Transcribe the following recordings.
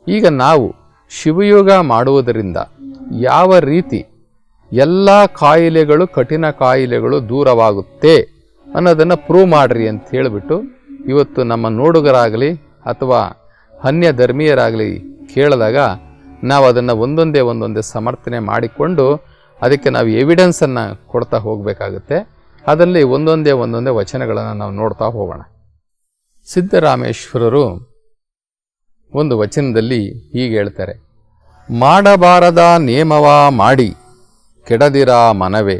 ಈಗ ನಾವು ಶಿವಯೋಗ ಮಾಡುವುದರಿಂದ ಯಾವ ರೀತಿ ಎಲ್ಲ ಕಾಯಿಲೆಗಳು, ಕಠಿಣ ಕಾಯಿಲೆಗಳು ದೂರವಾಗುತ್ತೆ ಅನ್ನೋದನ್ನು ಪ್ರೂವ್ ಮಾಡ್ರಿ ಅಂತ ಹೇಳಿಬಿಟ್ಟು ಇವತ್ತು ನಮ್ಮ ನೋಡುಗರಾಗಲಿ ಅಥವಾ ಅನ್ಯ ಧರ್ಮೀಯರಾಗಲಿ ಕೇಳಿದಾಗ ನಾವು ಅದನ್ನು ಒಂದೊಂದೇ ಸಮರ್ಥನೆ ಮಾಡಿಕೊಂಡು ಅದಕ್ಕೆ ನಾವು ಎವಿಡೆನ್ಸನ್ನು ಕೊಡ್ತಾ ಹೋಗಬೇಕಾಗುತ್ತೆ. ಅದರಲ್ಲಿ ಒಂದೊಂದೇ ವಚನಗಳನ್ನು ನಾವು ನೋಡ್ತಾ ಹೋಗೋಣ. ಸಿದ್ದರಾಮೇಶ್ವರರು ಒಂದು ವಚನದಲ್ಲಿ ಹೀಗೆ ಹೇಳ್ತಾರೆ, ಮಾಡಬಾರದ ನೇಮವ ಮಾಡಿ ಕೆಡದಿರ ಮನವೇ,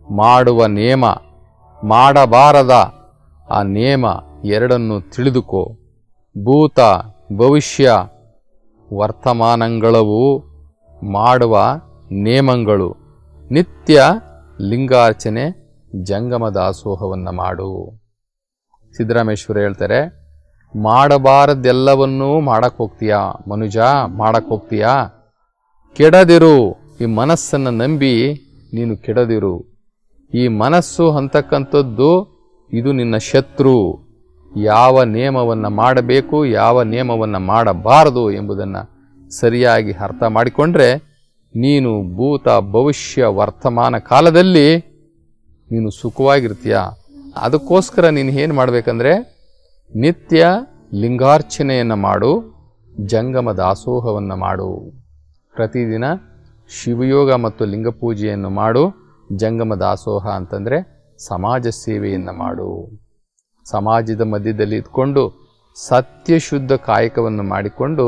ಮಾಡುವ ನೇಮ ಮಾಡಬಾರದ ಆ ನೇಮ ಎರಡನ್ನು ತಿಳಿದುಕೋ, ಭೂತ ಭವಿಷ್ಯ ವರ್ತಮಾನಗಳವು ಮಾಡುವ ನೇಮಗಳು, ನಿತ್ಯ ಲಿಂಗಾರ್ಚನೆ ಜಂಗಮ ದಾಸೋಹವನ್ನು ಮಾಡು. ಸಿದ್ದರಾಮೇಶ್ವರ ಹೇಳ್ತಾರೆ, ಮಾಡಬಾರದೆಲ್ಲವನ್ನೂ ಮಾಡಕ್ಕೆ ಹೋಗ್ತೀಯಾ ಮನುಜ, ಮಾಡಕ್ಕೆ ಹೋಗ್ತೀಯಾ, ಕೆಡದಿರು. ಈ ಮನಸ್ಸನ್ನು ನಂಬಿ ನೀನು ಕೆಡದಿರು. ಈ ಮನಸ್ಸು ಅಂತಕ್ಕಂಥದ್ದು ಇದು ನಿನ್ನ ಶತ್ರು. ಯಾವ ನಿಯಮವನ್ನು ಮಾಡಬೇಕು, ಯಾವ ನಿಯಮವನ್ನು ಮಾಡಬಾರದು ಎಂಬುದನ್ನು ಸರಿಯಾಗಿ ಅರ್ಥ ಮಾಡಿಕೊಂಡ್ರೆ ನೀನು ಭೂತ ಭವಿಷ್ಯ ವರ್ತಮಾನ ಕಾಲದಲ್ಲಿ ನೀನು ಸುಖವಾಗಿರ್ತೀಯ. ಅದಕ್ಕೋಸ್ಕರ ನೀನು ಏನು ಮಾಡಬೇಕಂದ್ರೆ ನಿತ್ಯ ಲಿಂಗಾರ್ಚನೆಯನ್ನು ಮಾಡು, ಜಂಗಮ ದಾಸೋಹವನ್ನು ಮಾಡು. ಪ್ರತಿದಿನ ಶಿವಯೋಗ ಮತ್ತು ಲಿಂಗ ಪೂಜೆಯನ್ನು ಮಾಡು. ಜಂಗಮ ದಾಸೋಹ ಅಂತಂದರೆ ಸಮಾಜ ಸೇವೆಯನ್ನು ಮಾಡು. ಸಮಾಜದ ಮಧ್ಯದಲ್ಲಿ ಇದ್ಕೊಂಡು ಸತ್ಯಶುದ್ಧ ಕಾಯಕವನ್ನು ಮಾಡಿಕೊಂಡು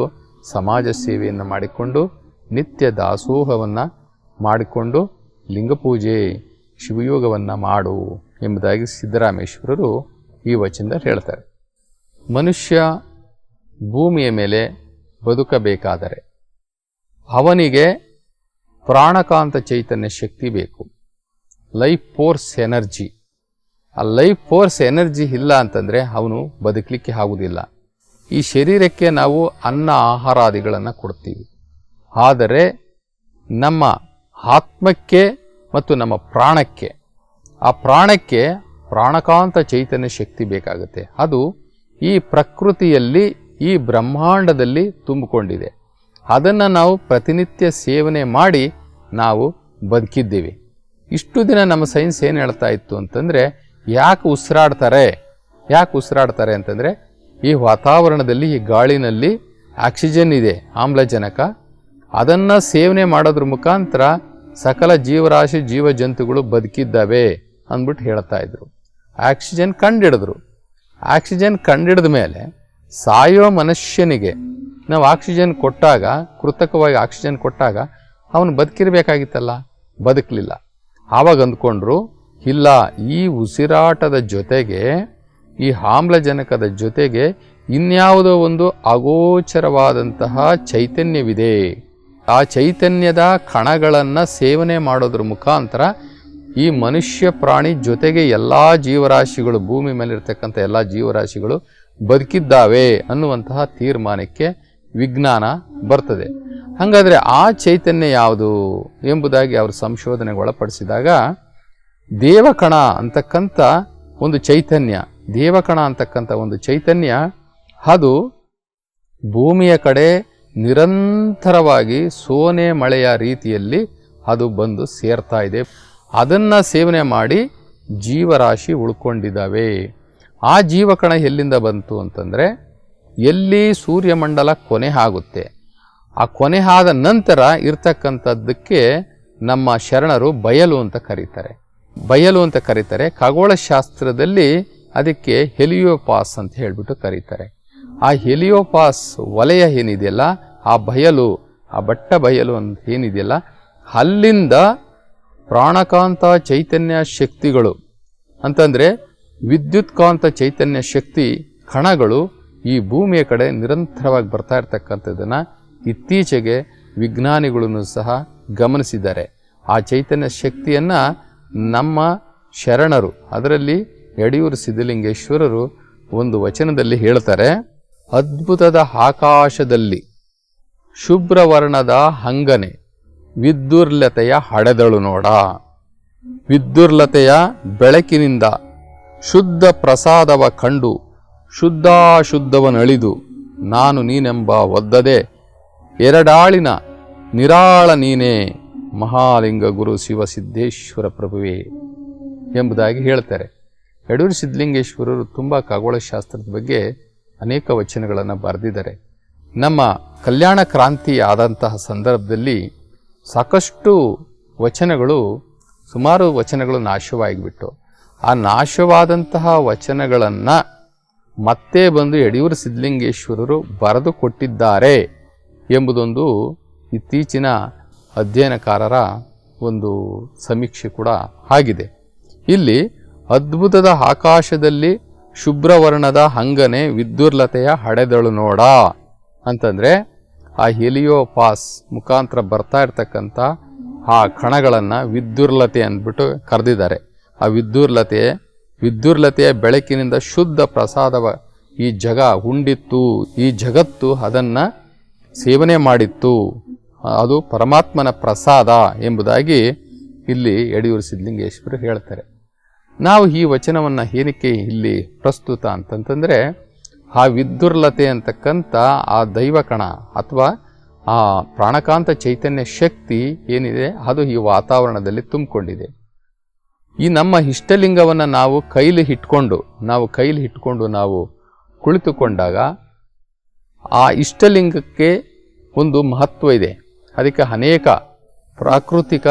ಸಮಾಜ ಸೇವೆಯನ್ನು ಮಾಡಿಕೊಂಡು ನಿತ್ಯ ದಾಸೋಹವನ್ನು ಮಾಡಿಕೊಂಡು ಲಿಂಗಪೂಜೆ ಶಿವಯೋಗವನ್ನು ಮಾಡು ಎಂಬುದಾಗಿ ಸಿದ್ದರಾಮೇಶ್ವರರು ಈ ವಚನದಲ್ಲಿ ಹೇಳ್ತಾರೆ. ಮನುಷ್ಯ ಭೂಮಿಯ ಮೇಲೆ ಬದುಕಬೇಕಾದರೆ ಅವನಿಗೆ ಪ್ರಾಣಕಾಂತ ಚೈತನ್ಯ ಶಕ್ತಿ ಬೇಕು, ಲೈಫ್ ಫೋರ್ಸ್ ಎನರ್ಜಿ. ಆ ಲೈಫ್ ಫೋರ್ಸ್ ಎನರ್ಜಿ ಇಲ್ಲ ಅಂತಂದರೆ ಅವನು ಬದುಕಲಿಕ್ಕೆ ಆಗುವುದಿಲ್ಲ. ಈ ಶರೀರಕ್ಕೆ ನಾವು ಅನ್ನ ಆಹಾರಾದಿಗಳನ್ನು ಕೊಡ್ತೀವಿ, ಆದರೆ ನಮ್ಮ ಆತ್ಮಕ್ಕೆ ಮತ್ತು ನಮ್ಮ ಪ್ರಾಣಕ್ಕೆ, ಆ ಪ್ರಾಣಕ್ಕೆ ಪ್ರಾಣಕಾಂತ ಚೈತನ್ಯ ಶಕ್ತಿ ಬೇಕಾಗುತ್ತೆ. ಅದು ಈ ಪ್ರಕೃತಿಯಲ್ಲಿ ಈ ಬ್ರಹ್ಮಾಂಡದಲ್ಲಿ ತುಂಬಿಕೊಂಡಿದೆ. ಅದನ್ನು ನಾವು ಪ್ರತಿನಿತ್ಯ ಸೇವನೆ ಮಾಡಿ ನಾವು ಬದುಕಿದ್ದೀವಿ. ಇಷ್ಟು ದಿನ ನಮ್ಮ ಸೈನ್ಸ್ ಏನು ಹೇಳ್ತಾ ಇತ್ತು ಅಂತಂದರೆ, ಯಾಕೆ ಉಸಿರಾಡ್ತಾರೆ ಅಂತಂದರೆ ಈ ವಾತಾವರಣದಲ್ಲಿ ಈ ಗಾಳಿನಲ್ಲಿ ಆಕ್ಸಿಜನ್ ಇದೆ, ಆಮ್ಲಜನಕ. ಅದನ್ನು ಸೇವನೆ ಮಾಡೋದ್ರ ಮುಖಾಂತರ ಸಕಲ ಜೀವರಾಶಿ ಜೀವ ಜಂತುಗಳು ಬದುಕಿದ್ದಾವೆ ಅಂದ್ಬಿಟ್ಟು ಹೇಳ್ತಾ ಇದ್ರು. ಆಕ್ಸಿಜನ್ ಕಂಡಿಡಿದ್ರು. ಆಕ್ಸಿಜನ್ ಕಂಡಿಡಿದ ಮೇಲೆ ಸಾಯೋ ಮನುಷ್ಯನಿಗೆ ನಾವು ಆಕ್ಸಿಜನ್ ಕೊಟ್ಟಾಗ, ಕೃತಕವಾಗಿ ಆಕ್ಸಿಜನ್ ಕೊಟ್ಟಾಗ ಅವನು ಬದುಕಿರಬೇಕಾಗಿತ್ತಲ್ಲ, ಬದುಕಲಿಲ್ಲ. ಆವಾಗ ಅಂದ್ಕೊಂಡ್ರು, ಇಲ್ಲ, ಈ ಉಸಿರಾಟದ ಜೊತೆಗೆ ಈ ಆಮ್ಲಜನಕದ ಜೊತೆಗೆ ಇನ್ಯಾವುದೋ ಒಂದು ಅಗೋಚರವಾದಂತಹ ಚೈತನ್ಯವಿದೆ. ಆ ಚೈತನ್ಯದ ಕಣಗಳನ್ನು ಸೇವನೆ ಮಾಡೋದ್ರ ಮುಖಾಂತರ ಈ ಮನುಷ್ಯ ಪ್ರಾಣಿ ಜೊತೆಗೆ ಎಲ್ಲ ಜೀವರಾಶಿಗಳು, ಭೂಮಿ ಮೇಲಿರ್ತಕ್ಕಂಥ ಎಲ್ಲ ಜೀವರಾಶಿಗಳು ಬದುಕಿದ್ದಾವೆ ಅನ್ನುವಂತಹ ತೀರ್ಮಾನಕ್ಕೆ ವಿಜ್ಞಾನ ಬರ್ತದೆ. ಹಾಗಾದರೆ ಆ ಚೈತನ್ಯ ಯಾವುದು ಎಂಬುದಾಗಿ ಅವರು ಸಂಶೋಧನೆಗೆ ಒಳಪಡಿಸಿದಾಗ ದೇವಕಣ ಅಂತಕ್ಕಂಥ ಒಂದು ಚೈತನ್ಯ, ಅದು ಭೂಮಿಯ ಕಡೆ ನಿರಂತರವಾಗಿ ಸೋನೆ ಮಳೆಯ ರೀತಿಯಲ್ಲಿ ಅದು ಬಂದು ಸೇರ್ತಾ ಇದೆ. ಅದನ್ನು ಸೇವನೆ ಮಾಡಿ ಜೀವರಾಶಿ ಉಳ್ಕೊಂಡಿದ್ದಾವೆ. ಆ ಜೀವಕಣ ಎಲ್ಲಿಂದ ಬಂತು ಅಂತಂದರೆ, ಎಲ್ಲಿ ಸೂರ್ಯಮಂಡಲ ಕೊನೆ ಆಗುತ್ತೆ, ಆ ಕೊನೆ ಆದ ನಂತರ ಇರ್ತಕ್ಕಂಥದ್ದಕ್ಕೆ ನಮ್ಮ ಶರಣರು ಬಯಲು ಅಂತ ಕರೀತಾರೆ. ಖಗೋಳಶಾಸ್ತ್ರದಲ್ಲಿ ಅದಕ್ಕೆ ಹೆಲಿಯೋಪಾಸ್ ಅಂತ ಹೇಳಿಬಿಟ್ಟು ಕರೀತಾರೆ. ಆ ಹೆಲಿಯೋಪಾಸ್ ವಲಯ ಏನಿದೆಯಲ್ಲ, ಆ ಬಯಲು, ಆ ಬಟ್ಟ ಬಯಲು ಅಂತ ಏನಿದೆಯಲ್ಲ, ಅಲ್ಲಿಂದ ಪ್ರಾಣಕಾಂತ ಚೈತನ್ಯ ಶಕ್ತಿಗಳು ಅಂತಂದರೆ ವಿದ್ಯುತ್ಕಾಂತ ಚೈತನ್ಯ ಶಕ್ತಿ ಕಣಗಳು ಈ ಭೂಮಿಯ ಕಡೆ ನಿರಂತರವಾಗಿ ಬರ್ತಾ ಇರ್ತಕ್ಕಂಥದ್ದನ್ನು ಇತ್ತೀಚೆಗೆ ವಿಜ್ಞಾನಿಗಳನ್ನು ಸಹ ಗಮನಿಸಿದ್ದಾರೆ. ಆ ಚೈತನ್ಯ ಶಕ್ತಿಯನ್ನು ನಮ್ಮ ಶರಣರು, ಅದರಲ್ಲಿ ಯಡಿಯೂರು ಸಿದ್ಧಲಿಂಗೇಶ್ವರರು ಒಂದು ವಚನದಲ್ಲಿ ಹೇಳ್ತಾರೆ, ಅದ್ಭುತದ ಆಕಾಶದಲ್ಲಿ ಶುಭ್ರವರ್ಣದ ಹಂಗನೆ ವಿದ್ಯುರ್ಲತೆಯ ಹಡೆದಳು ನೋಡ. ವಿದ್ಯುರ್ಲತೆಯ ಬೆಳಕಿನಿಂದ ಶುದ್ಧ ಪ್ರಸಾದವ ಕಂಡು ಶುದ್ಧಾಶುದ್ಧವನಳಿದು ನಾನು ನೀನೆಂಬ ಒದ್ದದೆ ಎರಡಾಳಿನ ನಿರಾಳ ನೀನೇ ಮಹಾಲಿಂಗ ಗುರು ಶಿವ ಸಿದ್ದೇಶ್ವರ ಪ್ರಭುವೇ ಎಂಬುದಾಗಿ ಹೇಳ್ತಾರೆ. ಯಡೂರು ಸಿದ್ಧಲಿಂಗೇಶ್ವರರು ತುಂಬ ಖಗೋಳಶಾಸ್ತ್ರದ ಬಗ್ಗೆ ಅನೇಕ ವಚನಗಳನ್ನು ಬರೆದಿದ್ದಾರೆ. ನಮ್ಮ ಕಲ್ಯಾಣ ಕ್ರಾಂತಿ ಆದಂತಹ ಸಂದರ್ಭದಲ್ಲಿ ಸಾಕಷ್ಟು ವಚನಗಳು, ಸುಮಾರು ವಚನಗಳು ನಾಶವಾಗಿಬಿಟ್ಟು, ಆ ನಾಶವಾದಂತಹ ವಚನಗಳನ್ನು ಮತ್ತೆ ಬಂದು ಯಡಿಯೂರು ಸಿದ್ಧಲಿಂಗೇಶ್ವರರು ಬರೆದು ಕೊಟ್ಟಿದ್ದಾರೆ ಎಂಬುದೊಂದು ಇತ್ತೀಚಿನ ಅಧ್ಯಯನಕಾರರ ಒಂದು ಸಮೀಕ್ಷೆ ಕೂಡ ಆಗಿದೆ. ಇಲ್ಲಿ ಅದ್ಭುತದ ಆಕಾಶದಲ್ಲಿ ಶುಭ್ರವರ್ಣದ ಹಂಗನೆ ವಿದ್ಯುರ್ಲತೆಯ ಹಡೆದಳು ನೋಡ ಅಂತಂದರೆ ಆ ಹೆಲಿಯೋಪಾಸ್ ಮುಖಾಂತರ ಬರ್ತಾ ಇರ್ತಕ್ಕಂಥ ಆ ಕಣಗಳನ್ನು ವಿದ್ಯುರ್ಲತೆ ಅಂದ್ಬಿಟ್ಟು ಕರೆದಿದ್ದಾರೆ. ಆ ವಿದ್ಯುರ್ಲತೆಯ ಬೆಳಕಿನಿಂದ ಶುದ್ಧ ಪ್ರಸಾದವ ಈ ಜಗ ಉಂಡಿತ್ತು, ಈ ಜಗತ್ತು ಅದನ್ನು ಸೇವನೆ ಮಾಡಿತ್ತು, ಅದು ಪರಮಾತ್ಮನ ಪ್ರಸಾದ ಎಂಬುದಾಗಿ ಇಲ್ಲಿ ಯಡಿಯೂರು ಸಿದ್ಧಲಿಂಗೇಶ್ವರರು ಹೇಳ್ತಾರೆ. ನಾವು ಈ ವಚನವನ್ನು ಏನಕ್ಕೆ ಇಲ್ಲಿ ಪ್ರಸ್ತುತ ಅಂತಂತಂದರೆ, ಆ ವಿದ್ಯುರ್ಲತೆ ಅಂತಕ್ಕಂಥ ಆ ದೈವಕಣ ಅಥವಾ ಆ ಪ್ರಾಣಕಾಂತ ಚೈತನ್ಯ ಶಕ್ತಿ ಏನಿದೆ ಅದು ಈ ವಾತಾವರಣದಲ್ಲಿ ತುಂಬಿಕೊಂಡಿದೆ. ಈ ನಮ್ಮ ಇಷ್ಟಲಿಂಗವನ್ನು ನಾವು ಕೈಲಿ ಇಟ್ಕೊಂಡು ನಾವು ಕುಳಿತುಕೊಂಡಾಗ ಆ ಇಷ್ಟಲಿಂಗಕ್ಕೆ ಒಂದು ಮಹತ್ವ ಇದೆ. ಅದಕ್ಕೆ ಅನೇಕ ಪ್ರಾಕೃತಿಕ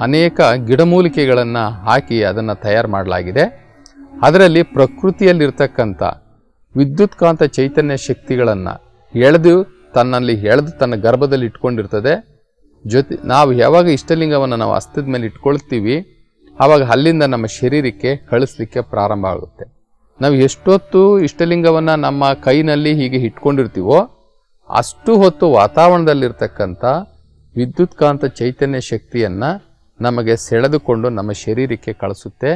ಅನೇಕ ಗಿಡಮೂಲಿಕೆಗಳನ್ನು ಹಾಕಿ ಅದನ್ನು ತಯಾರು ಮಾಡಲಾಗಿದೆ. ಅದರಲ್ಲಿ ಪ್ರಕೃತಿಯಲ್ಲಿರ್ತಕ್ಕಂಥ ವಿದ್ಯುತ್ಕಾಂತ ಚೈತನ್ಯ ಶಕ್ತಿಗಳನ್ನು ಎಳೆದು ತನ್ನ ಗರ್ಭದಲ್ಲಿ ಇಟ್ಕೊಂಡಿರ್ತದೆ. ನಾವು ಯಾವಾಗ ಇಷ್ಟಲಿಂಗವನ್ನು ನಾವು ಹಸ್ತದ ಮೇಲೆ ಇಟ್ಕೊಳ್ತೀವಿ ಆವಾಗ ಅಲ್ಲಿಂದ ನಮ್ಮ ಶರೀರಕ್ಕೆ ಕಳಿಸ್ಲಿಕ್ಕೆ ಪ್ರಾರಂಭ ಆಗುತ್ತೆ. ನಾವು ಎಷ್ಟೊತ್ತು ಇಷ್ಟಲಿಂಗವನ್ನು ನಮ್ಮ ಕೈನಲ್ಲಿ ಹೀಗೆ ಇಟ್ಕೊಂಡಿರ್ತೀವೋ ಅಷ್ಟು ಹೊತ್ತು ವಾತಾವರಣದಲ್ಲಿರ್ತಕ್ಕಂಥ ವಿದ್ಯುತ್ಕಾಂತ ಚೈತನ್ಯ ಶಕ್ತಿಯನ್ನು ನಮಗೆ ಸೆಳೆದುಕೊಂಡು ನಮ್ಮ ಶರೀರಕ್ಕೆ ಕಳಿಸುತ್ತೆ.